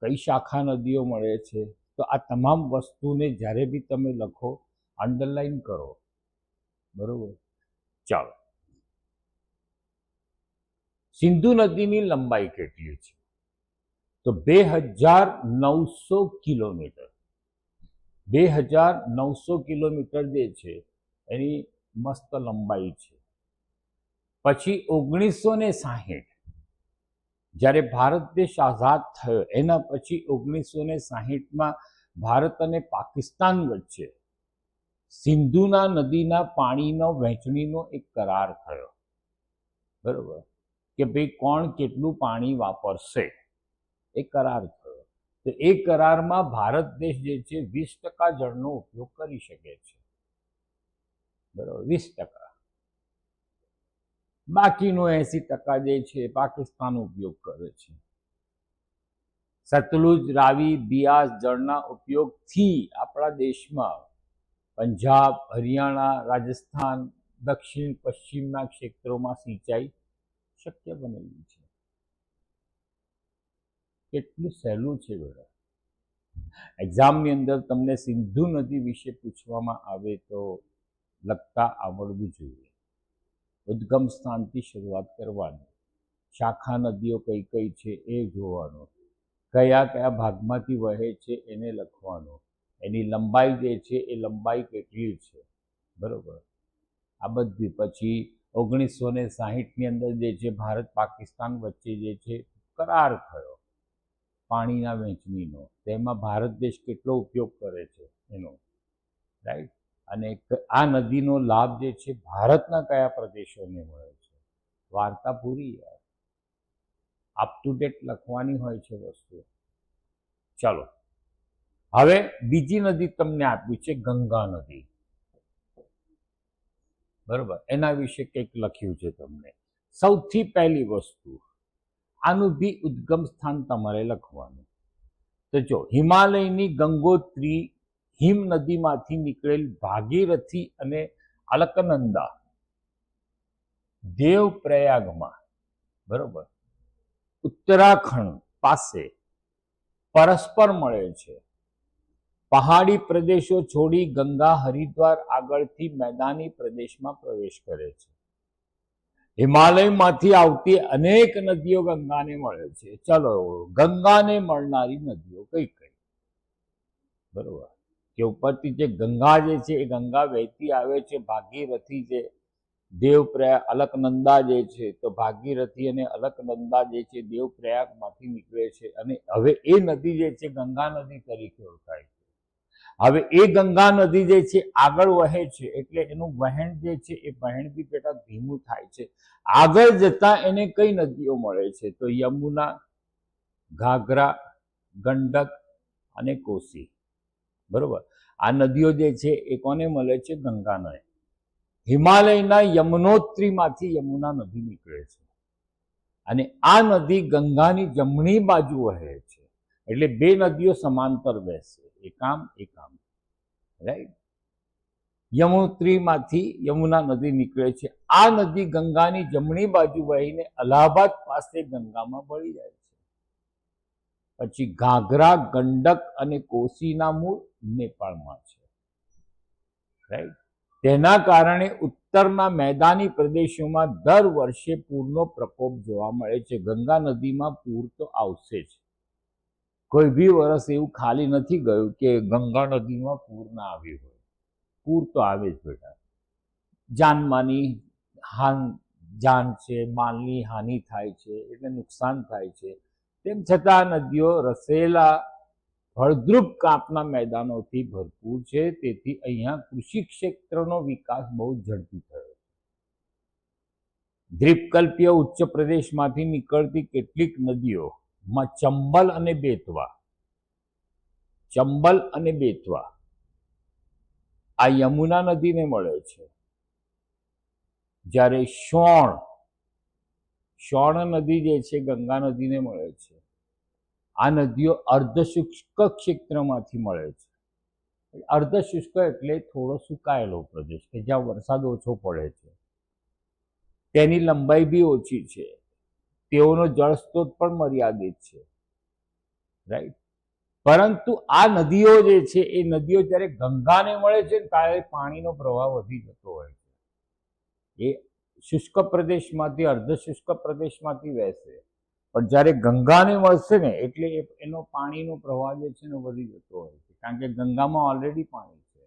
કઈ શાખા નદીઓ મળે છે. તો આ તમામ વસ્તુને જ્યારે બી તમે લખો અંડરલાઈન કરો. બરોબર. ચાલો, સિંધુ નદીની લંબાઈ કેટલી છે? તો 2900 કિલોમીટર. 2900 કિલોમીટર જે છે એની મસ્ત લંબાઈ છે. પછી 1960 જ્યારે ભારત દેશ આઝાદ થયો એના પછી 1960માં ભારત અને પાકિસ્તાન વચ્ચે સિંધુના નદીના પાણીનો વહેંચણીનો એક કરાર થયો, બરોબર, કે ભાઈ કોણ કેટલું પાણી વાપરશે, એ કરાર થયો. તો એ કરારમાં ભારત દેશ જે છે 20% જળનો ઉપયોગ કરી શકે છે, બરોબર, 20%. બાકીનો 80% જે છે પાકિસ્તાન ઉપયોગ કરે છે. સતલુજ, રાવી, બિયાસ જળના ઉપયોગથી આપણા દેશમાં પંજાબ, હરિયાણા, રાજસ્થાન, દક્ષિણ પશ્ચિમના ક્ષેત્રોમાં સિંચાઈ શક્ય બનેલી છે. કેટલું સહેલું છે બેટા. એક્ઝામની અંદર તમને સિંધુ નદી વિશે પૂછવામાં આવે તો લખતા આવડવું જોઈએ. ઉદ્ગમ સ્થાનથી શરૂઆત કરવાની, શાખા નદીઓ કઈ કઈ છે એ જોવાનું, કયા કયા ભાગમાંથી વહે છે એને લખવાનું, એની લંબાઈ જે છે એ લંબાઈ કેટલી છે, બરોબર. આ બધી પછી 1960ની અંદર જે છે ભારત પાકિસ્તાન વચ્ચે જે છે કરાર થયો પાણીના વહેંચણીનો, તેમાં ભારત દેશ કેટલો ઉપયોગ કરે છે એનો, રાઈટ. અને આ નદીનો લાભ જે છે ભારતના કયા પ્રદેશોને મળે છે. વાર્તા પૂરી યાર, અપ ટુ ડેટ લખવાની હોય છે વસ્તુ. ચાલો, હવે બીજી નદી તમને આપી છે ગંગા નદી, બરોબર. એના વિશે કંઈક લખ્યું છે તમને. સૌથી પહેલી વસ્તુ, આનું બી ઉદ્ગમ સ્થાન તમારે લખવાનું. તો જો હિમાલયની ગંગોત્રી હિમ નદીમાંથી નીકળેલ ભાગીરથી અને અલકનંદા દેવપ્રયાગમાં, બરોબર, ઉત્તરાખંડ પાસે પરસ્પર મળે છે. પહાડી પ્રદેશો છોડી ગંગા હરિદ્વાર આગળથી મેદાની પ્રદેશમાં પ્રવેશ કરે છે. હિમાલયમાંથી આવતી અનેક નદીઓ ગંગાને મળે છે. ચલો, ગંગાને મળનારી નદીઓ કઈ કઈ, બરોબર, કે ઉપરથી જે ગંગા જે છે એ ગંગા વહેતી આવે છે ભાગીરથી, જે દેવપ્રયાગ અલકનંદા જે છે, તો ભાગીરથી અને અલકનંદા જે છે દેવપ્રયાગમાંથી નીકળે છે. અને હવે એ નદી જે છે ગંગા નદી તરીકે ઓળખાય છે. હવે એ ગંગા નદી જે છે આગળ વહે છે, એટલે એનું વહેણ જે છે એ વહેણ બી બેટા ધીમું થાય છે. આગળ જતા એને કઈ નદીઓ મળે છે? તો યમુના, ઘાઘરા, ગંડક અને કોસી, બરોબર. આ નદીઓ જે છે એ કોને મળે છે? ગંગાને. હિમાલયના યમનોત્રીમાંથી યમુના નદી નીકળે છે અને આ નદી ગંગાની જમણી બાજુ વહે છે. એટલે બે નદીઓ સમાંતર વહેશે, એક આમ એક આમ, રાઈટ. યમુનોત્રીમાંથી યમુના નદી નીકળે છે. આ નદી ગંગાની જમણી બાજુ વહીને અલ્હાબાદ પાસે ગંગામાં ભળી જાય છે. પછી ઘાઘરા, ગંડક અને કોસીના મૂળ નેપાળમાં છે, રાઈટ. તેના કારણે ઉત્તરના મેદાની પ્રદેશોમાં દર વર્ષે પૂરનો પ્રકોપ જોવા મળે છે. ગંગા નદીમાં પૂર તો આવશે જ, કોઈ બી વર્ષ એવું ખાલી નથી ગયું કે ગંગા નદીમાં પૂર ના આવ્યું હોય. પૂર તો આવે જ બેટા. જાનમાની જાન છે, માલની હાનિ થાય છે, એટલે નુકસાન થાય છે. તેમ છતાં નદીઓ રસેલા ફળદ્રુપ કાપના મેદાનોથી ભરપૂર છે. તેથી અહીંયા કૃષિ ક્ષેત્રનો વિકાસ બહુ ઝડપી થયો. દ્વીપકલ્પીય ઉચ્ચ પ્રદેશમાંથી નીકળતી કેટલીક નદીઓમાં ચંબલ અને બેતવા આ યમુના નદીને મળે છે. જ્યારે શોણ નદી જે છે ગંગા નદીને મળે છે. આ નદીઓ અર્ધશુષ્ક ક્ષેત્રમાંથી મળે છે. અર્ધશુષ્ક એટલે થોડો સુકાયેલો પ્રદેશ કે જ્યાં વરસાદ ઓછો પડે છે. તેની લંબાઈ બી ઓછી છે. તેઓનો જળ સ્ત્રોત પણ મર્યાદિત છે, રાઈટ. પરંતુ આ નદીઓ જે છે એ નદીઓ જ્યારે ગંગાને મળે છે ત્યારે પાણીનો પ્રવાહ વધી જતો હોય છે. એ શુષ્ક પ્રદેશમાંથી અર્ધશુષ્ક પ્રદેશમાંથી વહેશે, પણ જ્યારે ગંગાને મળશે ને એટલે એનો પાણીનો પ્રવાહ જે છે ને વધી જતો હોય છે, કારણ કે ગંગામાં ઓલરેડી પાણી છે.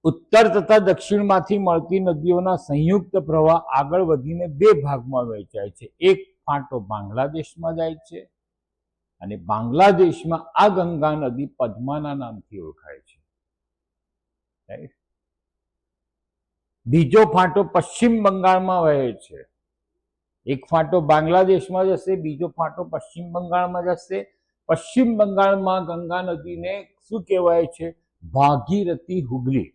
ઉત્તર તથા દક્ષિણમાંથી મળતી નદીઓના સંયુક્ત પ્રવાહ આગળ વધીને બે ભાગમાં વહેંચાય છે. એક ફાંટો બાંગ્લાદેશમાં જાય છે અને બાંગ્લાદેશમાં આ ગંગા નદી પદ્માના નામથી ઓળખાય છે. રાઈટ. બીજો ફાંટો પશ્ચિમ બંગાળમાં વહે છે. એક ફાંટો બાંગ્લાદેશમાં જશે, બીજો ફાંટો પશ્ચિમ બંગાળમાં જશે. પશ્ચિમ બંગાળમાં ગંગા નદીને શું કહેવાય છે? ભાગીરથી હુગલી.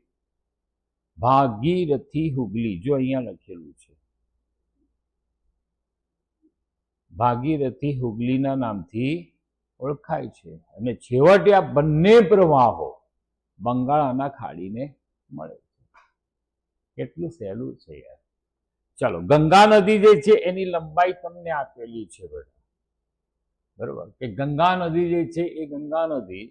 ભાગીરથી હુગલી, જો અહીંયા લખેલું છે, ભાગીરથી હુગલીના નામથી ઓળખાય છે. અને છેવટે આ બંને પ્રવાહો બંગાળાના ખાડીને મળે છે. કેટલું સહેલું છે યાર. ચાલો, ગંગા નદી જે છે એની લંબાઈ તમને આપેલી છે બેટા, બરોબર? કે ગંગા નદી જે છે એ ગંગા નદી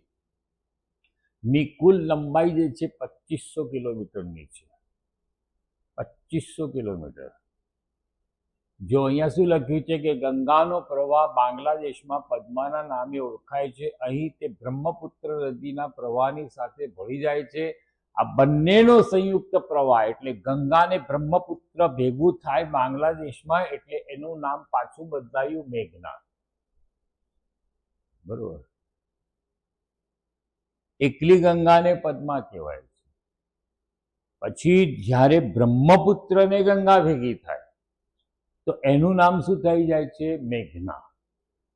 ની કુલ લંબાઈ જે છે 2500 કિલોમીટરની છે. 2500 કિલોમીટર. જો અહીંયા શું લખ્યું છે કે ગંગાનો પ્રવાહ બાંગ્લાદેશમાં પદ્માના નામે ઓળખાય છે. અહીં તે બ્રહ્મપુત્ર નદીના પ્રવાહની સાથે ભળી જાય છે. આ બંનેનો સંયુક્ત પ્રવાહ એટલે ગંગા ને બ્રહ્મપુત્ર ભેગું થાય બાંગ્લાદેશમાં, એટલે એનું નામ પાછું બદલાયું મેઘના. બરોબર. એકલી ગંગાને પદ્મા કહેવાય છે. પછી જ્યારે બ્રહ્મપુત્ર ને ગંગા ભેગી થાય તો એનું નામ શું થઈ જાય છે? મેઘના.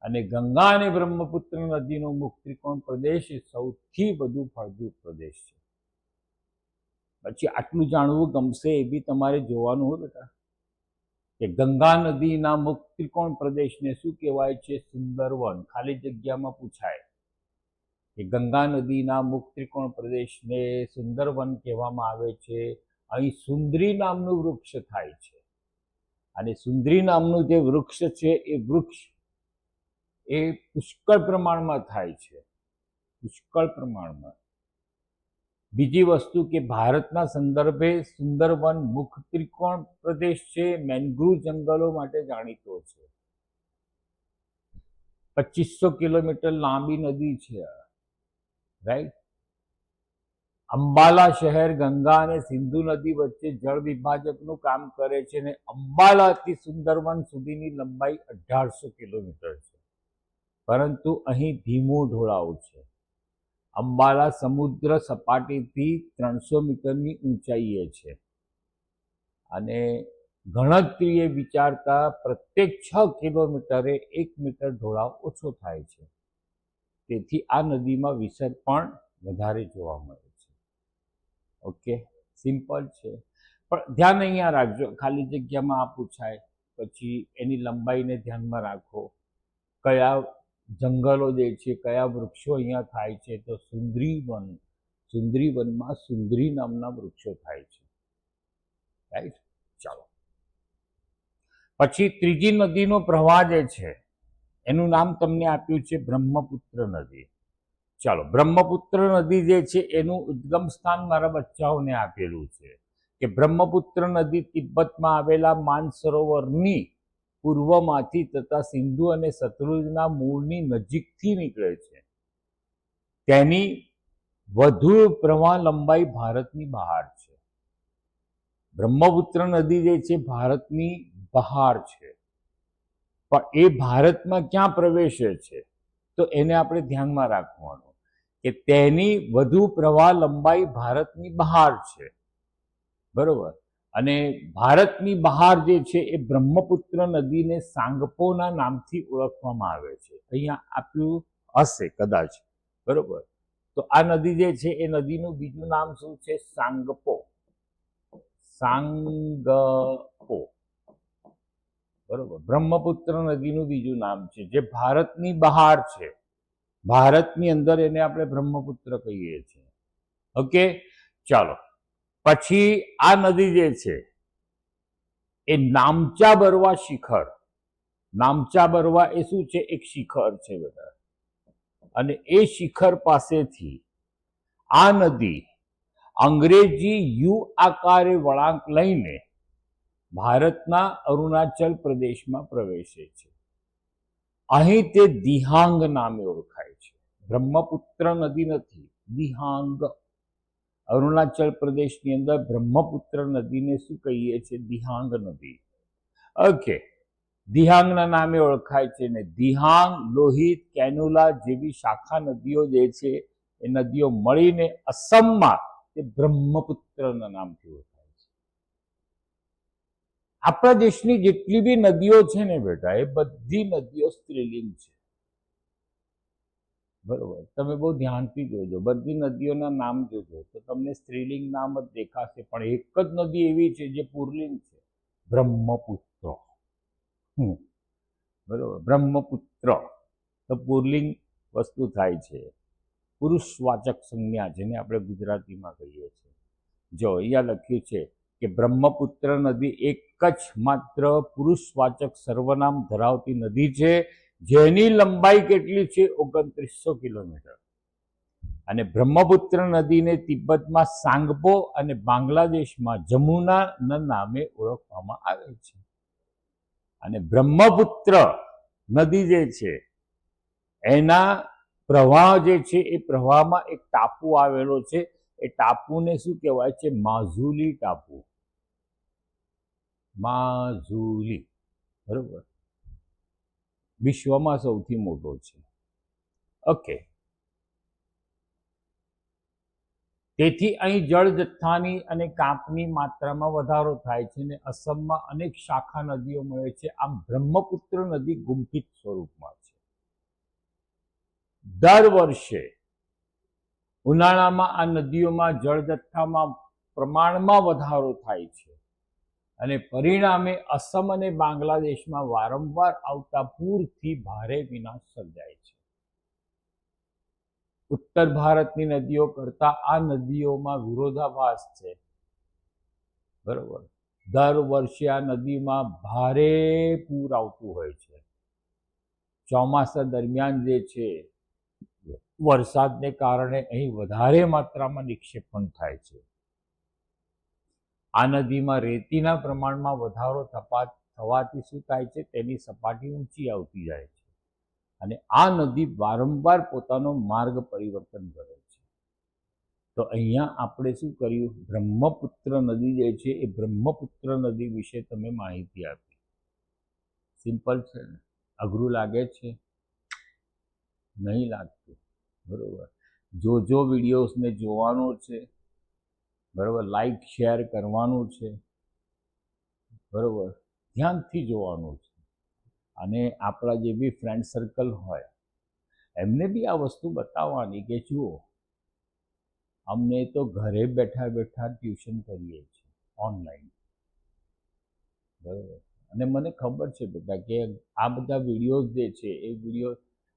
અને ગંગા અને બ્રહ્મપુત્ર નદીનો મુખ ત્રિકોણ પ્રદેશ એ સૌથી વધુ ફળદ્રુપ પ્રદેશ છે. પછી આટલું જાણવું ગમશે એ બી તમારે જોવાનું હોય બેટા, કે ગંગા નદીના મુખ ત્રિકોણ પ્રદેશને શું કહેવાય છે? સુંદરવન. ખાલી જગ્યામાં પૂછાય કે ગંગા નદીના મુખ ત્રિકોણ પ્રદેશને સુંદરવન કહેવામાં આવે છે. અહીં સુંદરી નામનું વૃક્ષ થાય છે. અને સુંદરી નામનું જે વૃક્ષ છે એ વૃક્ષ એ પુષ્કળ પ્રમાણમાં થાય છે. પુષ્કળ પ્રમાણમાં. બીજી વસ્તુ કે ભારતના સંદર્ભે સુંદરવન મુખ ત્રિકોણ પ્રદેશ છે, મેંગ્રુવ જંગલો માટે જાણીતો છે. 2500 કિલોમીટર લાંબી નદી છે, રાઈટ. અંબાલા શહેર ગંગા અને સિંધુ નદી વચ્ચે જળ વિભાજકનું કામ કરે છે અને અંબાલાથી સુંદરવન સુધીની લંબાઈ 1800 કિલોમીટર છે. પરંતુ અહીં ધીમું ઢોળાવ છે. અંબાલા સમુદ્ર સપાટીથી 300 મીટરની ઊંચાઈએ છે અને ગણતરીએ વિચારતા પ્રત્યેક 6 કિલોમીટરે 1 મીટર ઢોળાવ ઓછો થાય છે. તેથી આ નદીમાં વિસર્ગ પણ વધારે જોવા મળે છે. ઓકે, સિમ્પલ છે. પણ ધ્યાન અહીંયા રાખજો, ખાલી જગ્યામાં આ પૂછાય પછી એની લંબાઈને ધ્યાનમાં રાખો. કયા જંગલો જે છે, કયા વૃક્ષો અહીંયા થાય છે? તો સુંદરી વન. સુંદરી વનમાં સુંદરી નામના વૃક્ષો થાય છે, રાઈટ. ચાલો, પછી ત્રીજી નદીનો પ્રવાહ જે છે એનું નામ તમને આપ્યું છે બ્રહ્મપુત્ર નદી. ચાલો, બ્રહ્મપુત્ર નદી જે છે એનું ઉદ્ગમ સ્થાન મારા બચ્ચાઓને આપેલું છે કે બ્રહ્મપુત્ર નદી તિબ્બતમાં આવેલા માનસરોવરની પૂર્વમાંથી તથા સિંધુ અને સતલુજના મૂળની નજીકથી નીકળે છે. તેની વધુ પ્રવાહ લંબાઈ ભારતની બહાર છે. બ્રહ્મપુત્ર નદી જે છે ભારતની બહાર છે, પણ એ ભારતમાં ક્યાં પ્રવેશે છે? તો એને આપણે ધ્યાનમાં રાખવાનું કે તેની વધુ પ્રવાહ લંબાઈ ભારતની બહાર છે, બરોબર. અને ભારતની બહાર જે છે એ બ્રહ્મપુત્ર નદીને સાંગપોના નામથી ઓળખવામાં આવે છે. અહીંયા આપ્યું હશે કદાચ, બરોબર. તો આ નદી જે છે એ નદીનું બીજું નામ શું છે? સાંગપો. સાંગપો, બરોબર. બ્રહ્મપુત્ર નદીનું બીજું નામ છે જે ભારતની બહાર છે. ભારતની અંદર એને આપણે બ્રહ્મપુત્ર કહીએ છીએ. ઓકે, ચાલો. પછી આ નદી જે છે એ નામચા બરવા શિખર. નામચા બરવા એ શું છે? એક શિખર છે બેટા. અને એ શિખર પાસેથી આ નદી અંગ્રેજી યુ આકારે વળાંક લઈને ભારતના અરુણાચલ પ્રદેશમાં પ્રવેશે છે. અહીં તે દિહાંગ નામે ઓળખાય છે. બ્રહ્મપુત્ર નદી નથી, દિહાંગ. અરુણાચલ પ્રદેશની અંદર બ્રહ્મપુત્ર નદીને શું કહીએ છીએ? દિહાંગ નદી. ઓકે, દિહાંગના નામે ઓળખાય છે. ને દિહાંગ, લોહિત, કેનુલા જેવી શાખા નદીઓ જે છે એ નદીઓ મળીને અસમમાં તે બ્રહ્મપુત્રના નામથી ઓળખાય છે. આપણા દેશની જેટલી બી નદીઓ છે ને બેટા, એ બધી નદીઓ સ્ત્રીલિંગ છે. બરોબર, તમે બહુ ધ્યાનથી જોજો, બધી નદીઓના નામ જોજો તો તમને સ્ત્રીલિંગ નામ જ દેખાશે, પણ એક જ નદી એવી છે જે પુરલિંગ છે, બ્રહ્મપુત્ર. બરોબર, બ્રહ્મપુત્ર તો પુરલિંગ વસ્તુ થાય છે, પુરુષવાચક સંજ્ઞા, જેને આપણે ગુજરાતીમાં કહીએ છીએ. જો અહીંયા લખ્યું છે કે બ્રહ્મપુત્ર નદી એક જ માત્ર પુરુષવાચક સર્વનામ ધરાવતી નદી છે, જેની લંબાઈ કેટલી છે? 2900 કિલોમીટર. અને બ્રહ્મપુત્ર નદીને તિબ્બતમાં સાંગપો અને બાંગ્લાદેશમાં જમુના નામે ઓળખવામાં આવે છે. અને બ્રહ્મપુત્ર નદી જે છે એના પ્રવાહ જે છે એ પ્રવાહમાં એક ટાપુ આવેલો છે. એ ટાપુને શું કહેવાય છે? માઝુલી ટાપુ. માઝુલી, બરોબર, વિશ્વમાં સૌથી મોટો છે. ઓકે, તેથી અહીં જળ જથ્થાની અને કાંપની માત્રામાં વધારો થાય છે અને અસમમાં અનેક શાખા નદીઓ મળે છે. આમ બ્રહ્મપુત્ર નદી ગુંફિત સ્વરૂપમાં છે. દર વર્ષે ઉનાળામાં આ નદીઓમાં જળ જથ્થામાં પ્રમાણમાં વધારો થાય છે અને પરિણામે અસમ અને બાંગ્લાદેશમાં વારંવાર આવતા પૂરથી ભારે વિનાશ સર્જાય છે. ઉત્તર ભારતની નદીઓ કરતા આ નદીઓમાં વિરોધાભાસ છે. બરોબર, દર વર્ષે આ નદીમાં ભારે પૂર આવતું હોય છે. ચોમાસા દરમિયાન જે છે વરસાદને કારણે અહીં વધારે માત્રામાં નિક્ષેપ પણ થાય છે. આ નદીમાં રેતીના પ્રમાણમાં વધારો થવાથી શું થાય છે? તેની સપાટી ઊંચી આવતી જાય છે અને આ નદી વારંવાર પોતાનો માર્ગ પરિવર્તન કરે છે. તો અહીંયા આપણે શું કર્યું? બ્રહ્મપુત્ર નદી જે છે એ બ્રહ્મપુત્ર નદી વિશે તમે માહિતી આપી. સિમ્પલ છે ને? અઘરું લાગે છે? નહીં લાગતું, બરોબર. જો વિડીયોઝને જોવાનો છે, બરોબર, લાઈક શેર કરવાનું છે, બરોબર, ધ્યાનથી જોવાનું છે. અને આપણા જે બી ફ્રેન્ડ સર્કલ હોય એમને બી આ વસ્તુ બતાવવાની કે જુઓ, અમને તો ઘરે બેઠા બેઠા ટ્યુશન કરીએ છીએ ઓનલાઈન, બરોબર. અને મને ખબર છે બેટા કે આ બધા વિડીયોઝ જે છે એ વિડીયો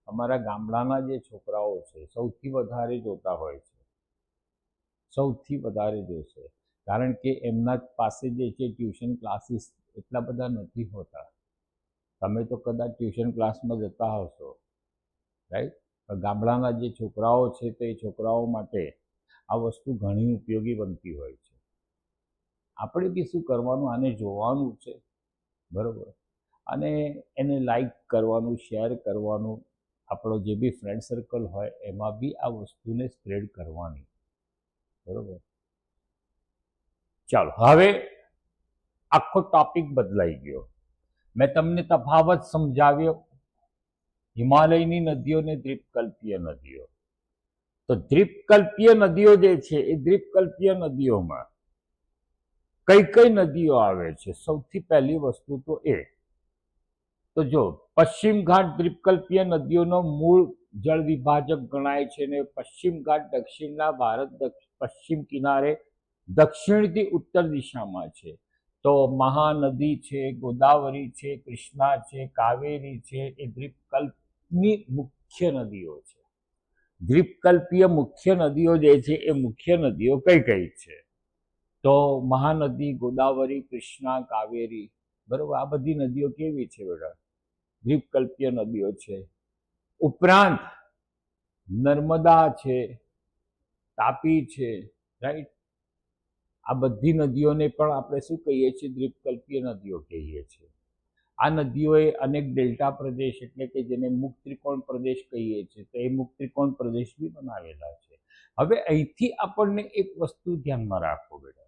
અમારા ગામડાના જે છોકરાઓ છે સૌથી વધારે જોતા હોય છે, સૌથી વધારે જોશે. કારણ કે એમના પાસે જે છે ટ્યુશન ક્લાસીસ એટલા બધા નથી હોતા. તમે તો કદાચ ટ્યુશન ક્લાસમાં જતા હશો, રાઈટ? ગામડાના જે છોકરાઓ છે તો એ છોકરાઓ માટે આ વસ્તુ ઘણી ઉપયોગી બનતી હોય છે. આપણે બી શું કરવાનું? આને જોવાનું છે, બરોબર, અને એને લાઈક કરવાનું, શેર કરવાનું. આપણો જે બી ફ્રેન્ડ સર્કલ હોય એમાં બી આ વસ્તુને સ્પ્રેડ કરવાની, બરોબર. ચાલો, હવે આખો ટોપિક બદલાઈ ગયો. મેં તમને તફાવત સમજાવ્યો હિમાલયની નદીઓ ને દ્વીપકલ્પીય નદીઓ. તો દ્વીપકલ્પીય નદીઓ જે છે એ દ્વીપકલ્પીય નદીઓમાં કઈ કઈ નદીઓ આવે છે? સૌથી પહેલી વસ્તુ તો જો પશ્ચિમ ઘાટ દ્વીપકલ્પીય નદીઓનો મૂળ જળ વિભાજક ગણાય છે અને પશ્ચિમ ઘાટ દક્ષિણના ભારત પશ્ચિમ કિનારે દક્ષિણથી ઉત્તર દિશામાં છે. તો મહાનદી છે, ગોદાવરી છે, કૃષ્ણા છે, કાવેરી છે, એ દ્વીપકલ્પની મુખ્ય નદીઓ છે. દ્વીપકલ્પીય મુખ્ય નદીઓ જે છે એ મુખ્ય નદીઓ કઈ કઈ છે? તો મહાનદી, ગોદાવરી, કૃષ્ણા, કાવેરી, બરોબર. આ બધી નદીઓ કેવી છે બેટા? દ્વીપકલ્પીય નદીઓ છે. ઉપરાંત નર્મદા છે, તાપી છે, રાઈટ? આ બધી નદીઓને પણ આપણે શું કહીએ છીએ? દ્વીપકલ્પીય નદીઓ કહીએ છીએ. આ નદીઓએ અનેક ડેલ્ટા પ્રદેશ એટલે કે જેને મુક્ત ત્રિકોણ પ્રદેશ કહીએ છીએ, તો એ મુક્ત ત્રિકોણ પ્રદેશ બી બનાવેલા છે. હવે અહીંથી આપણને એક વસ્તુ ધ્યાનમાં રાખો બેટા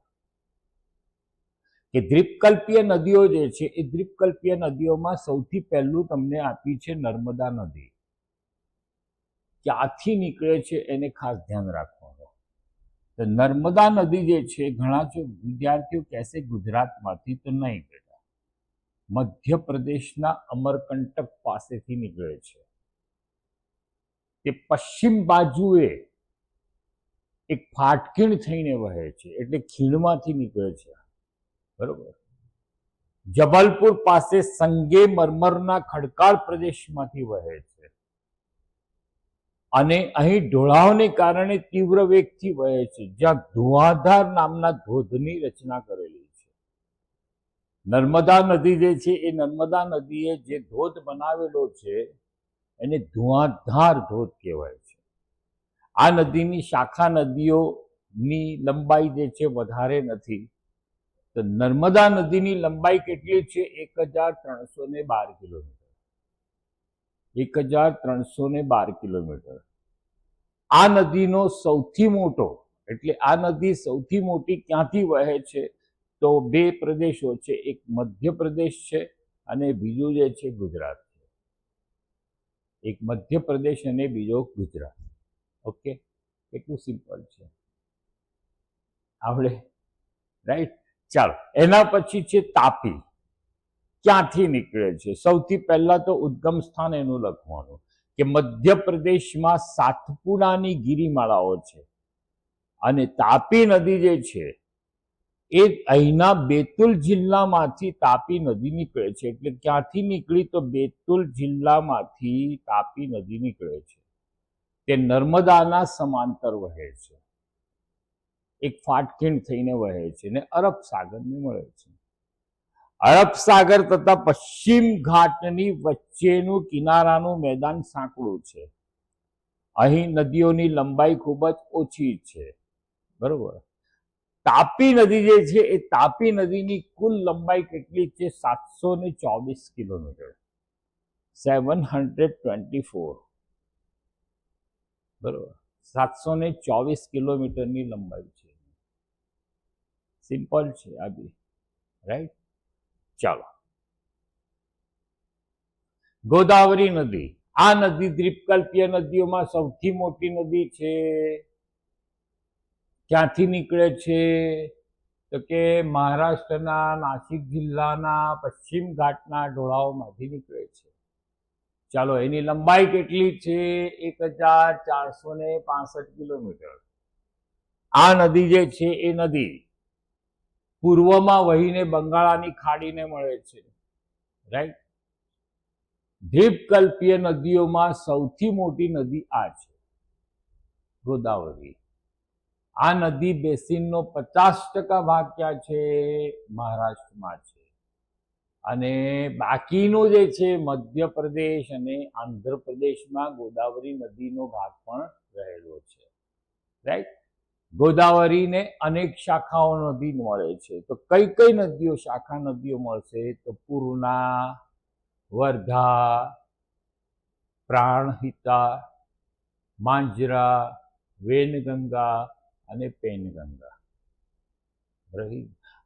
કે દ્વીપકલ્પીય નદીઓ જે છે એ દ્વીપકલ્પીય નદીઓમાં સૌથી પહેલું તમને આપી છે નર્મદા નદી. ક્યાંથી નીકળે છે એને ખાસ ધ્યાન રાખવાનું. તો નર્મદા નદી જે છે, ઘણા જો વિદ્યાર્થીઓ કહેશે ગુજરાતમાંથી, તો નહીં બેટા, મધ્યપ્રદેશના અમરકંટક પાસેથી નીકળે છે. તે પશ્ચિમ બાજુએ એક ફાટકીણ થઈને વહે છે, એટલે ખીણમાંથી નીકળે છે, બરોબર. જબલપુર પાસે સંગે મરમરના ખડકાળ પ્રદેશમાંથી વહે છે અને અહીં ઢોળાવને કારણે તીવ્ર વેગથી વહે છે, જ્યાં ધુઆધાર નામના ધોધની રચના કરેલી છે. નર્મદા નદી જે છે, એ નર્મદા નદીએ જે ધોધ બનાવેલો છે એને ધુઆધાર ધોધ કહેવાય છે. આ નદીની શાખા નદીઓની લંબાઈ જે છે વધારે નથી. તો નર્મદા નદીની લંબાઈ કેટલી છે? 1312 કિલોમીટર. 1312 કિલોમીટર. આ નદીનો સૌથી મોટો, એટલે આ નદી સૌથી મોટી ક્યાંથી વહે છે? તો બે પ્રદેશો છે, એક મધ્યપ્રદેશ છે અને બીજું જે છે ગુજરાત છે. એક મધ્યપ્રદેશ અને બીજો ગુજરાત. ઓકે, કેટલું સિમ્પલ છે, આવડે? રાઈટ. ચાલો, એના પછી છે તાપી. ક્યાંથી નીકળે છે? સૌથી પહેલા તો ઉદ્ગમ સ્થાન એનું લખવાનું કે મધ્યપ્રદેશમાં સાતપુડાની ગિરિમાળાઓ છે અને તાપી નદી જે છે એ અહીંના બેતુલ જિલ્લામાંથી તાપી નદી નીકળે છે. એટલે ક્યાંથી નીકળી? તો બેતુલ જિલ્લામાંથી તાપી નદી નીકળે છે. તે નર્મદાના સમાંતર વહે છે, એક ફાટકીણ થઈને વહે છે ને અરબ સાગરને મળે છે. અરબ સાગર તથા પશ્ચિમ ઘાટની વચ્ચેનું કિનારાનું મેદાન સાંકડું છે. અહીં નદીઓની લંબાઈ ખૂબ જ ઓછી છે, બરોબર. તાપી નદી જે છે, એ તાપી નદીની કુલ લંબાઈ કેટલી છે? 724 કિલોમીટર. 724, બરોબર. 724 કિલોમીટરની લંબાઈ છે. સિમ્પલ છે આ બી, રાઈટ. ચાલો, ગોદાવરી નદી. આ નદી દ્વીપકલ્પીય નદીઓમાં સૌથી મોટી નદી છે. ક્યાંથી નીકળે છે? તો કે મહારાષ્ટ્રના નાસિક જિલ્લાના પશ્ચિમ ઘાટના ઢોળાવમાંથી નીકળે છે. ચાલો, એની લંબાઈ કેટલી છે? 1465 કિલોમીટર. આ નદી જે છે એ નદી પૂર્વમાં વહીને બંગાળાની ખાડીને મળે છે, રાઈટ. દ્વીપકલ્પીય નદીઓમાં સૌથી મોટી નદી આ છે, ગોદાવરી. આ નદી બેસિનનો 50% ભાગ ક્યાં છે? મહારાષ્ટ્રમાં છે. અને બાકીનો જે છે મધ્યપ્રદેશ અને આંધ્રપ્રદેશમાં ગોદાવરી નદીનો ભાગ પણ રહેલો છે, રાઈટ. ગોદાવરીને અનેક શાખાઓ નદી મળે છે. તો કઈ કઈ નદીઓ, શાખા નદીઓ મળશે? તો પૂર્ણા, વર્ધા, પ્રાણહિતા, માંજરા, વેનગંગા અને પેનગંગા.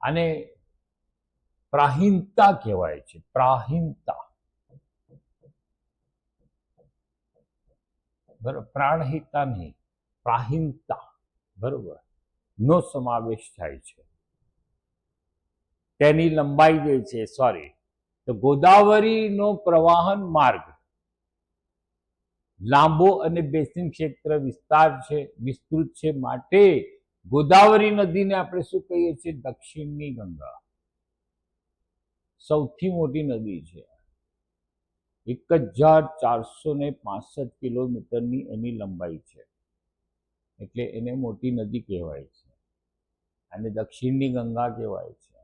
અને પ્રાહિંતા કહેવાય છે, પ્રાહિંતા, બરોબર. પ્રાણહિતા નહીં, પ્રાહિંતા, બરોબર, નો સમાવેશ થાય છે. તેની લંબાઈ જે છે, સોરી, તો ગોદાવરીનો પ્રવાહન માર્ગ લાંબો અને બેસિન ક્ષેત્ર વિસ્તૃત છે. માટે ગોદાવરી નદીને આપણે શું કહીએ છીએ? દક્ષિણની ગંગા. સૌથી મોટી નદી છે. 1465 કિલોમીટરની એની લંબાઈ છે, એટલે એને મોટી નદી કહેવાય છે અને દક્ષિણની ગંગા કહેવાય છે.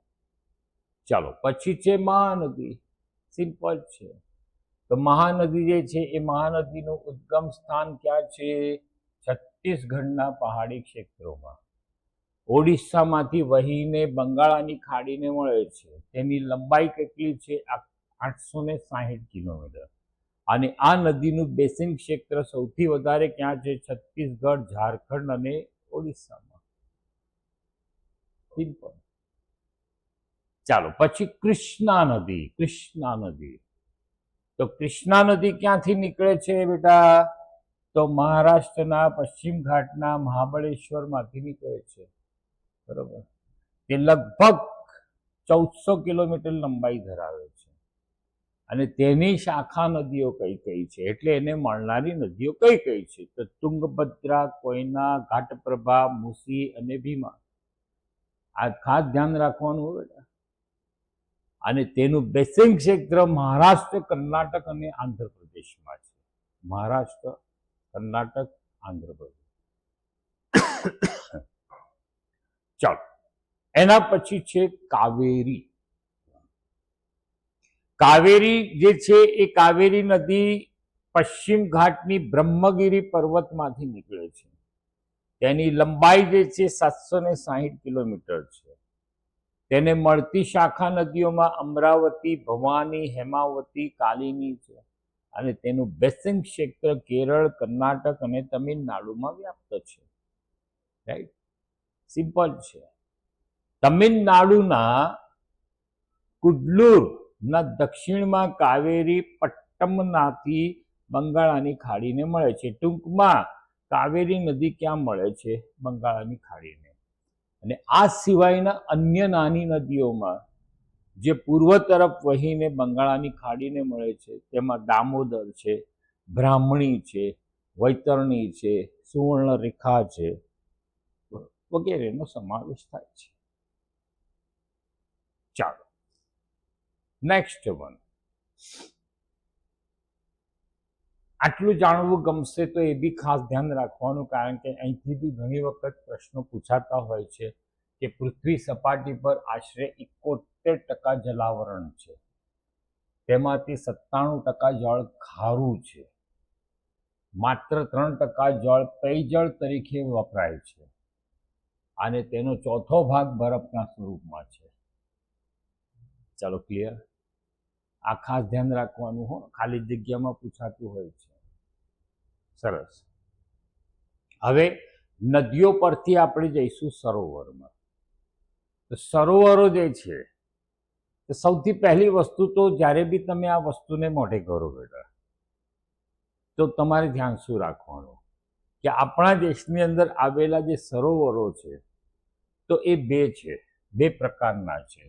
ચાલો, પછી છે મહાનદી. સિમ્પલ છે. તો મહાનદી જે છે એ મહાનદીનું ઉદ્ગમ સ્થાન ક્યાં છે? છત્તીસગઢના પહાડી ક્ષેત્રોમાં. ઓડિશામાંથી વહીને બંગાળાની ખાડીને મળે છે. તેની લંબાઈ કેટલી છે? 860 કિલોમીટર. અને આ નદીનું બેસિન ક્ષેત્ર સૌથી વધારે ક્યાં છે? છત્તીસગઢ, ઝારખંડ અને ઓડિશામાં. સિમ્પલ. ચાલો, પછી કૃષ્ણા નદી. કૃષ્ણા નદી, તો કૃષ્ણા નદી ક્યાંથી નીકળે છે બેટા? તો તો મહારાષ્ટ્રના પશ્ચિમ ઘાટના મહાબળેશ્વરમાંથી નીકળે છે, બરોબર. તે લગભગ 1400 કિલોમીટર લંબાઈ ધરાવે છે અને તેની શાખા નદીઓ કઈ કઈ છે, એટલે એને મળનારી નદીઓ કઈ કઈ છે? તો તુંગભદ્રા, કોયના, ઘાટપ્રભા, મૂસી અને ભીમા. આ ખાસ ધ્યાન રાખવાનું હોય. અને તેનું બેસિંગ ક્ષેત્ર મહારાષ્ટ્ર, કર્ણાટક અને આંધ્રપ્રદેશમાં છે. મહારાષ્ટ્ર, કર્ણાટક, આંધ્રપ્રદેશ. ચાલો, એના પછી છે કાવેરી. કાવેરી જે છે એ કાવેરી નદી પશ્ચિમ ઘાટની બ્રહ્મગીરી પર્વતમાંથી નીકળે છે. તેની લંબાઈ જે છે 760 કિલોમીટર છે. તેને મળતી શાખા નદીઓમાં અમરાવતી, ભવાની, હેમાવતી, કાલિની છે અને તેનું બેસિંગ ક્ષેત્ર કેરળ, કર્ણાટક અને તમિલનાડુમાં વ્યાપ્ત છે. રાઈટ, સિમ્પલ છે. તમિલનાડુના કુડ્લુરના દક્ષિણમાં કાવેરી પટ્ટમનાથી બંગાળાની ખાડીને મળે છે. ટૂંકમાં કાવેરી નદી ક્યાં મળે છે? બંગાળાની ખાડીને. અને આ સિવાયના અન્ય નાની નદીઓમાં જે પૂર્વ તરફ વહીને બંગાળાની ખાડીને મળે છે તેમાં દામોદર છે, બ્રાહ્મણી છે, વૈતરણી છે, સુવર્ણરેખા છે વગેરેનો સમાવેશ થાય છે. ચાલો, નેક્સ્ટ વન. આટલું જાણવું ગમશે તો એ બી ખાસ ધ્યાન રાખવાનું, કારણ કે અહીંથી બી ઘણી વખત પ્રશ્નો પૂછાતા હોય છે કે પૃથ્વી સપાટી પર આશરે 71% જલાવરણ છે, તેમાંથી 97% જળ ખારું છે, માત્ર 3% જળ પેયજળ તરીકે વપરાય છે અને તેનો ચોથો ભાગ બરફના સ્વરૂપમાં છે. ચાલો, ક્લિયર? આ ખાસ ધ્યાન રાખવાનું હો, ખાલી જગ્યામાં પૂછાતું હોય છે. સરસ. હવે નદીઓ પરથી આપણે જઈશું સરોવરમાં. તો સરોવરો જે છે, તો સૌથી પહેલી વસ્તુ તો જ્યારે બી તમે આ વસ્તુને મોઢે કરો બેટા, તો તમારે ધ્યાન શું રાખવાનું કે આપણા દેશની અંદર આવેલા જે સરોવરો છે તો એ બે છે, બે પ્રકારના છે.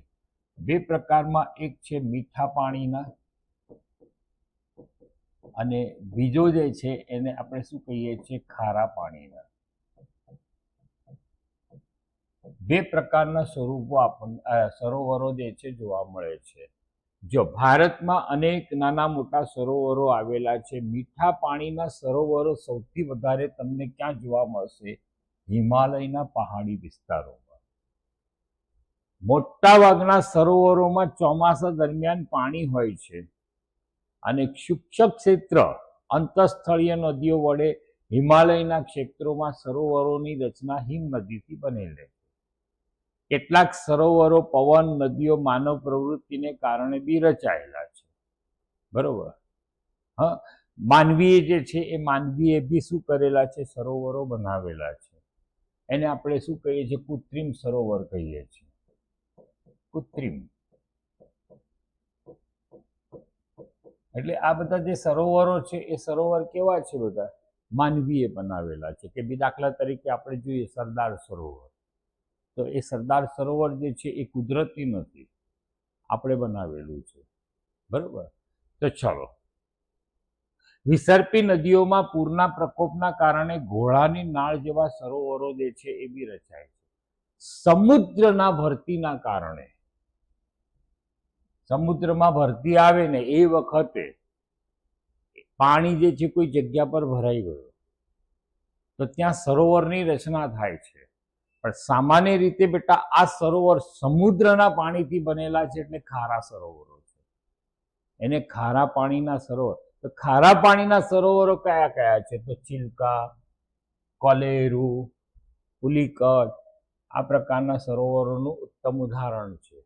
બે પ્રકારમાં એક છે મીઠા પાણીના અને બીજો જે છે એને આપણે શું કહીએ છીએ? ખારા પાણીના. બે પ્રકારના સ્વરૂપો સરોવરો જે છે જોવા મળે છે. જો ભારતમાં અનેક નાના મોટા સરોવરો આવેલા છે. મીઠા પાણીના સરોવરો સૌથી વધારે તમને ક્યાં જોવા મળશે? હિમાલયના પહાડી વિસ્તારોમાં. મોટા ભાગના સરોવરોમાં ચોમાસા દરમિયાન પાણી હોય છે અને શુષ્ક ક્ષેત્ર અંતઃસ્થળીય નદીઓ વડે હિમાલયના ક્ષેત્રોમાં સરોવરોની રચના હિમ નદીથી બનેલી છે. કેટલાક સરોવરો પવન, નદીઓ, માનવ પ્રવૃત્તિને કારણે બી રચાયેલા છે, બરોબર. હા, માનવીએ જે છે એ માનવીએ બી શું કરેલા છે? સરોવરો બનાવેલા છે. એને આપણે શું કહીએ છીએ? કૃત્રિમ સરોવર કહીએ છીએ. કૃત્રિમ એટલે આ બધા જે સરોવરો છે એ સરોવર કેવા છે? બધા માનવીએ બનાવેલા છે. કે બી દાખલા તરીકે આપણે જોઈએ સરદાર સરોવર, તો એ સરદાર સરોવર જે છે એ કુદરતી નથી, આપણે બનાવેલું છે, બરોબર. તો ચલો, વિસર્પી નદીઓમાં પૂરના પ્રકોપના કારણે ઘોડાની નાળ જેવા સરોવરો જે છે એ બી રચાય છે. સમુદ્રના ભરતીના કારણે, સમુદ્રમાં ભરતી આવે ને એ વખતે પાણી જે છે કોઈ જગ્યા પર ભરાઈ ગયું તો ત્યાં સરોવરની રચના થાય છે. પણ સામાન્ય રીતે બેટા આ સરોવર સમુદ્રના પાણીથી બનેલા છે એટલે ખારા સરોવરો છે. એને ખારા પાણીના સરોવર. તો ખારા પાણીના સરોવરો કયા કયા છે? તો ચિલ્કા, કોલેરુ, પુલિકટ આ પ્રકારના સરોવરોનું ઉત્તમ ઉદાહરણ છે.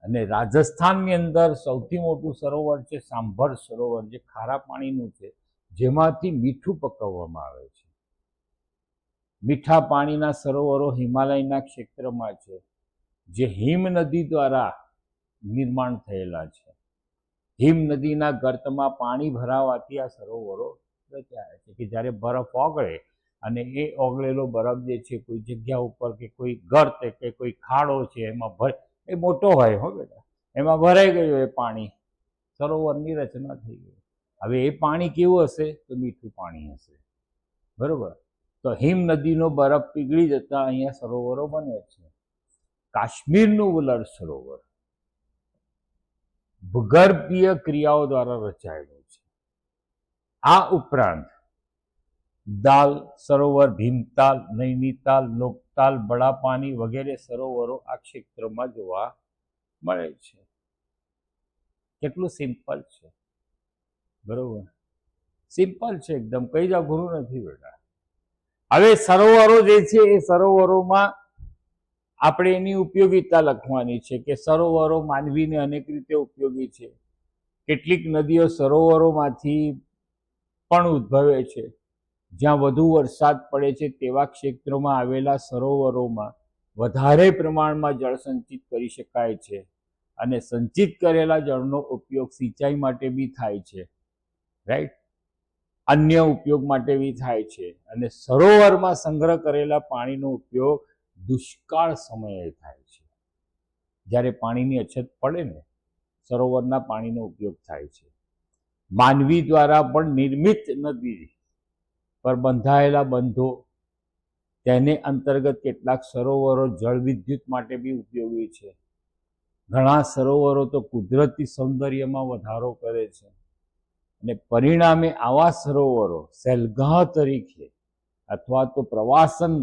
અને રાજસ્થાનની અંદર સૌથી મોટું સરોવર છે સાંભર સરોવર, જે ખારા પાણીનું છે, જેમાંથી મીઠું પકવવામાં આવે છે. મીઠા પાણીના સરોવરો હિમાલયના ક્ષેત્રમાં છે, જે હિમ નદી દ્વારા નિર્માણ થયેલા છે. હિમ નદીના ગર્તમાં પાણી ભરાવાથી આ સરોવરો રચાયા છે કે જ્યારે બરફ ઓગળે અને એ ઓગળેલો બરફ જે છે કોઈ જગ્યા ઉપર કે કોઈ ગર્ત કે કોઈ ખાડો છે એમાં એ મોટો હોય હો બેટા, એમાં ભરાઈ ગયું એ પાણી, સરોવરની રચના થઈ ગઈ. હવે એ પાણી કેવું હશે? તો મીઠું પાણી હશે. બરોબર. તો હિમ નદીનો બરફ પીગળી જતા અહીંયા સરોવરો બને છે. કાશ્મીરનું વલર સરોવર ભૂગર્ભીય ક્રિયાઓ દ્વારા રચાયેલું છે. આ ઉપરાંત દાલ સરોવર, ભીમતાલ, નૈનીતાલ, લોકતાલ, બડાપાની વગેરે સરોવરો આ ક્ષેત્રમાં જોવા મળે છે. કેટલું સિમ્પલ છે, બરોબર, સિમ્પલ છે એકદમ, કઈ જ અઘરું નથી બેટા. હવે સરોવરો જે છે એ સરોવરોમાં આપણે એની ઉપયોગિતા લખવાની છે કે સરોવરો માનવીને અનેક રીતે ઉપયોગી છે. કેટલીક નદીઓ સરોવરોમાંથી પણ ઉદ્ભવે છે. જ્યાં વધુ વરસાદ પડે છે તેવા ક્ષેત્રોમાં આવેલા સરોવરોમાં વધારે પ્રમાણમાં જળ સંચિત કરી શકાય છે અને સંચિત કરેલા જળનો ઉપયોગ સિંચાઈ માટે બી થાય છે, રાઈટ, અન્ય ઉપયોગ માટે બી થાય છે. અને સરોવરમાં સંગ્રહ કરેલા પાણીનો ઉપયોગ દુષ્કાળ સમયે થાય છે. જ્યારે પાણીની અછત પડે ને, સરોવરના પાણીનો ઉપયોગ થાય છે. માનવી દ્વારા પણ નિર્મિત નદી પર બંધાયેલા બંધો, તેને અંતર્ગત કેટલાક સરોવરો જળ વિદ્યુત માટે બી ઉપયોગી છે. ઘણા સરોવરો તો કુદરતી સૌંદર્યમાં વધારો કરે છે અને પરિણામે આવા સરોવરો સહેલગાહ તરીકે અથવા તો પ્રવાસન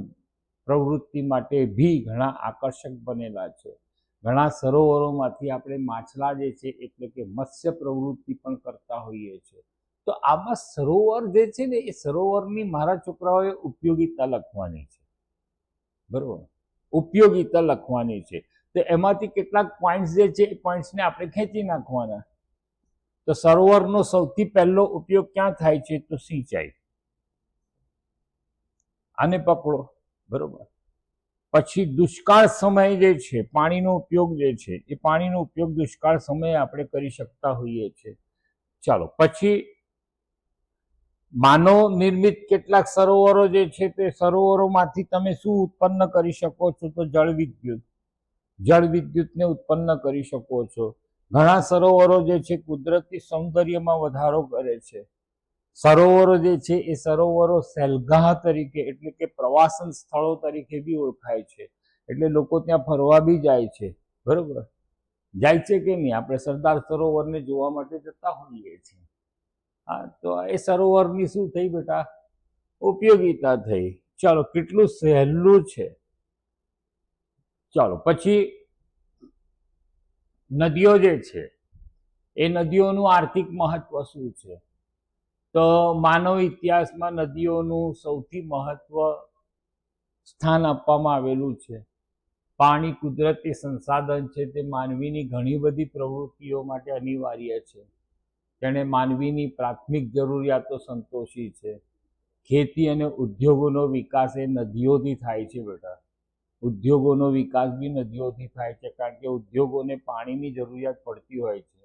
પ્રવૃત્તિ માટે બી ઘણા આકર્ષક બનેલા છે. ઘણા સરોવરોમાંથી આપણે માછલા જે છે એટલે કે મત્સ્ય પ્રવૃત્તિ પણ કરતા હોઈએ છીએ. તો આમાં સરોવર જે છે ને એ સરોવરની મારા છોકરાઓએ ઉપયોગિતા લખવાની છે, બરોબર, ઉપયોગિતા લખવાની છે. તો એમાંથી કેટલાક પોઈન્ટ્સ જે છે એ પોઈન્ટ્સને આપણે ખેંચી નાખવાના. તો સરોવરનો સૌથી પહેલો ઉપયોગ ક્યાં થાય છે? તો સિંચાઈ. આને પકડો, બરોબર. પછી દુષ્કાળ સમય જે છે પાણીનો ઉપયોગ જે છે એ પાણીનો ઉપયોગ દુષ્કાળ સમયે આપણે કરી શકતા હોઈએ છીએ. ચાલો, પછી માનવ નિર્મિત કેટલાક સરોવરો જે છે તે સરોવરોમાંથી તમે શું ઉત્પન્ન કરી શકો છો? તો જળ વિદ્યુત. જળ વિદ્યુતને ઉત્પન્ન કરી શકો છો. ઘણા સરોવરો જે છે કુદરતી સૌંદર્યમાં વધારો કરે છે. સરોવરો જે છે એ સરોવરો સહેલગાહ તરીકે એટલે કે પ્રવાસન સ્થળો તરીકે બી ઓળખાય છે. એટલે લોકો ત્યાં ફરવા બી જાય છે, બરોબર, જાય છે કે નહીં? આપણે સરદાર સરોવરને જોવા માટે જતા હોઈએ છીએ. હા, તો એ સરોવરની શું થઈ બેટા? ઉપયોગિતા થઈ. ચાલો, કેટલું સહેલું છે. ચાલો, પછી નદીઓ જે છે એ નદીઓનું આર્થિક મહત્વ શું છે? તો માનવ ઇતિહાસમાં નદીઓનું સૌથી મહત્વ સ્થાન આપવામાં આવેલું છે. પાણી કુદરતી સંસાધન છે, તે માનવીની ઘણી બધી પ્રવૃત્તિઓ માટે અનિવાર્ય છે. તેણે માનવીની પ્રાથમિક જરૂરિયાતો સંતોષી છે. ખેતી અને ઉદ્યોગોનો વિકાસ એ નદીઓથી થાય છે બેટા. ઉદ્યોગોનો વિકાસ બી નદીઓથી થાય છે, કારણ કે ઉદ્યોગોને પાણીની જરૂરિયાત પડતી હોય છે.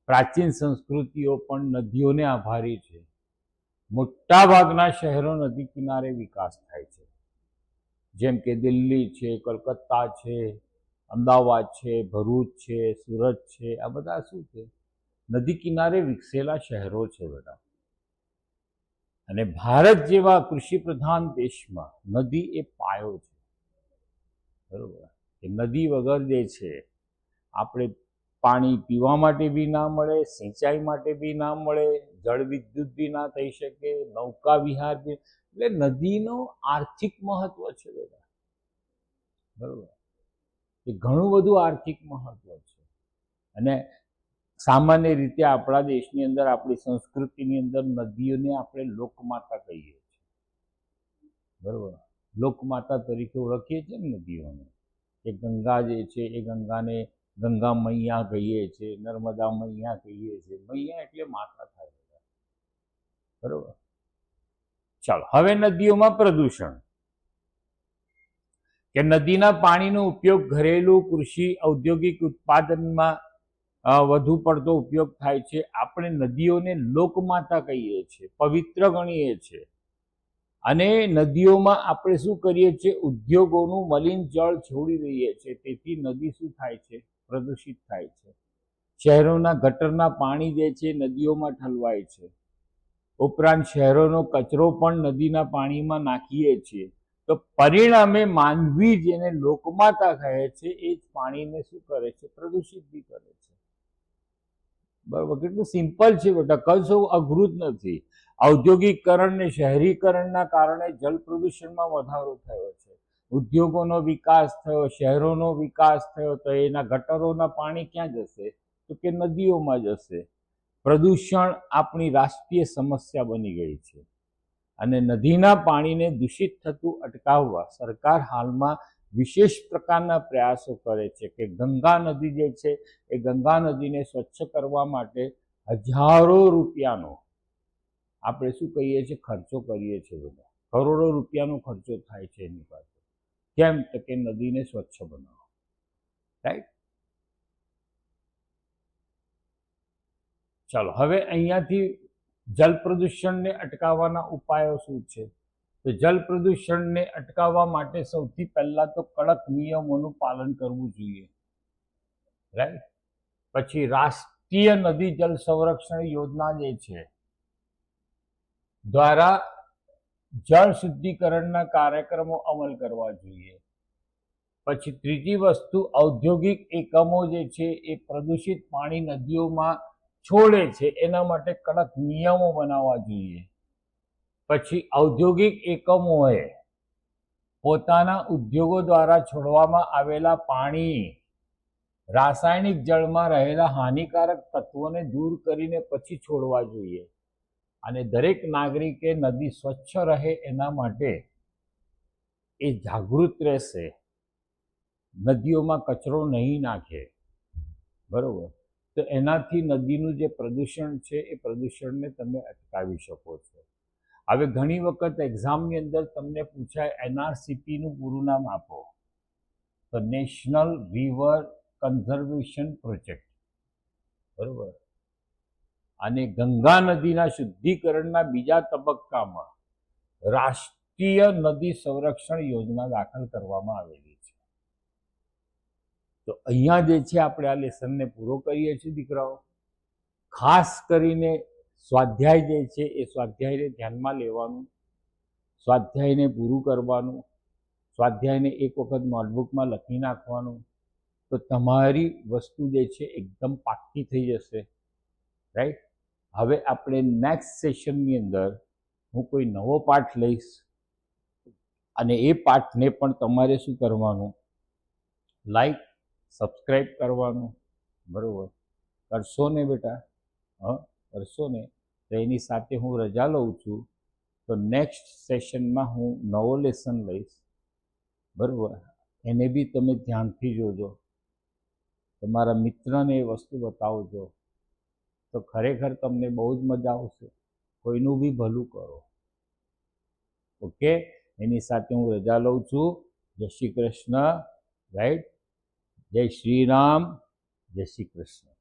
પ્રાચીન સંસ્કૃતિઓ પણ નદીઓને આભારી છે. મોટાભાગના શહેરો નદી કિનારે વિકાસ થાય છે, જેમ કે દિલ્હી છે, કલકત્તા છે, અમદાવાદ છે, ભરૂચ છે, સુરત છે. આ બધા શું છે? નદી કિનારે વિકસેલા શહેરો છે બેટા. અને ભારત જેવા કૃષિ પ્રધાન દેશમાં નદી એ પાયો છે, બરોબર. એ નદી વગર જે છે આપણે પાણી પીવા માટે બી ના મળે, સિંચાઈ માટે બી ના મળે, જળ વિદ્યુત બી ના થઈ શકે, નૌકા વિહાર બી. એટલે નદીનો આર્થિક મહત્વ છે બેટા, બરોબર. એ ઘણું બધું આર્થિક મહત્વ છે. અને સામાન્ય રીતે આપણા દેશની અંદર, આપણી સંસ્કૃતિની અંદર નદીઓને આપણે લોકમાતા કહીએ છીએ, બરોબર. લોકમાતા તરીકે ઓળખીએ છીએ ને નદીઓને. એ ગંગા જે છે એ ગંગાને ગંગા મૈયા કહીએ છીએ, નર્મદા મૈયા કહીએ છીએ. મૈયા એટલે માતા થાય, બરોબર. ચાલો, હવે નદીઓમાં પ્રદૂષણ. કે નદીના પાણીનો ઉપયોગ ઘરેલું, કૃષિ, ઔદ્યોગિક ઉત્પાદનમાં વધુ પડતો ઉપયોગ થાય છે. આપણે નદીઓને લોકમાતા કહીએ છીએ, પવિત્ર ગણીએ છીએ. અને નદીઓમાં આપણે શું કરીએ છીએ? ઉદ્યોગોનું મલિન જળ છોડી દઈએ છીએ. તેથી નદી શું થાય છે? પ્રદૂષિત થાય છે. શહેરોના ગટરના પાણી જે છે નદીઓમાં ઠલવાય છે. ઉપરાંત શહેરોનો કચરો પણ નદીના પાણીમાં નાખીએ છીએ. તો પરિણામે માનવી જેને લોકમાતા કહે છે એ જ પાણીને શું કરે છે? પ્રદૂષિત બી કરે છે. બરાબર? કેટલું સિમ્પલ છે બેટા, કશું અઘરું જ નથી. ઔદ્યોગિકરણ ને શહેરીકરણના કારણે જળ પ્રદૂષણમાં વધારો થયો છે. ઉદ્યોગોનો વિકાસ થયો, શહેરોનો વિકાસ થયો, તો એના ગટરોના પાણી ક્યાં જશે? તો કે નદીઓમાં જશે. પ્રદૂષણ આપણી રાષ્ટ્રીય સમસ્યા બની ગઈ છે. અને નદીના પાણીને દૂષિત થતું અટકાવવા સરકાર હાલમાં વિશેષ પ્રકારના પ્રયાસો કરે છે કે ગંગા નદી જે છે એ ગંગા નદીને સ્વચ્છ કરવા માટે હજારો રૂપિયાનો આપણે શું કહીએ છીએ? ખર્ચો કરીએ છીએ. બધા કરોડો રૂપિયાનો ખર્ચો થાય છે એની પાસે. કેમ? તો કે નદીને સ્વચ્છ બનાવો. રાઈટ? ચાલો, હવે અહીંયાથી જલ પ્રદૂષણને અટકાવવાના ઉપાયો શું છે? તો જલ પ્રદૂષણને અટકાવવા માટે સૌથી પહેલા તો કડક નિયમોનું પાલન કરવું જોઈએ. રાઈટ? પછી રાષ્ટ્રીય નદી જલ સંરક્ષણ યોજના જે છે દ્વારા જળ શુદ્ધિકરણના કાર્યક્રમો અમલ કરવા જોઈએ. પછી ત્રીજી વસ્તુ, ઔદ્યોગિક એકમો જે છે એ પ્રદૂષિત પાણી નદીઓમાં છોડે છે એના માટે કડક નિયમો બનાવવા જોઈએ. પછી ઔદ્યોગિક એકમોએ પોતાના ઉદ્યોગો દ્વારા છોડવામાં આવેલા પાણી, રાસાયણિક જળમાં રહેલા હાનિકારક તત્વોને દૂર કરીને પછી છોડવા જોઈએ. અને દરેક નાગરિકે નદી સ્વચ્છ રહે એના માટે એ જાગૃત રહેશે, નદીઓમાં કચરો નહીં નાખે. બરોબર? તો એનાથી નદીનું જે પ્રદૂષણ છે એ પ્રદૂષણને તમે અટકાવી શકો છો. હવે ઘણી વખત એક્ઝામની અંદર તમને પૂછાય NRCPનું પૂરું નામ આપો, તો નેશનલ રિવર કન્ઝર્વેશન પ્રોજેક્ટ. બરોબર? અને ગંગા નદીના શુદ્ધિકરણના બીજા તબક્કામાં રાષ્ટ્રીય નદી સંરક્ષણ યોજના દાખલ કરવામાં આવેલી છે. તો અહીંયા જે છે આપણે આ લેસનને પૂરો કરીએ છીએ દીકરાઓ. ખાસ કરીને સ્વાધ્યાય જે છે એ સ્વાધ્યાયને ધ્યાનમાં લેવાનું, સ્વાધ્યાયને પૂરું કરવાનું, સ્વાધ્યાયને એક વખત નોટબુકમાં લખી નાખવાનું. તો તમારી વસ્તુ જે છે એકદમ પાક્કી થઈ જશે. રાઈટ? હવે આપણે નેક્સ્ટ સેશનની અંદર હું કોઈ નવો પાઠ લઈશ અને એ પાઠને પણ તમારે શું કરવાનું? લાઈક, સબસ્ક્રાઈબ કરવાનું. બરાબર? કરશો ને બેટા? કરશો ને? તો એની સાથે હું રજા લઉં છું. તો નેક્સ્ટ સેશનમાં હું નવો લેસન લઈશ. બરાબર? એને બી તમે ધ્યાનથી જોજો, તમારા મિત્રને એ વસ્તુ બતાવજો, તો ખરેખર તમને બહુ જ મજા આવશે. કોઈનું બી ભલું કરો. ઓકે? એની સાથે હું રજા લઉં છું. જય શ્રી કૃષ્ણ. રાઈટ? જય શ્રી રામ, જય શ્રી કૃષ્ણ.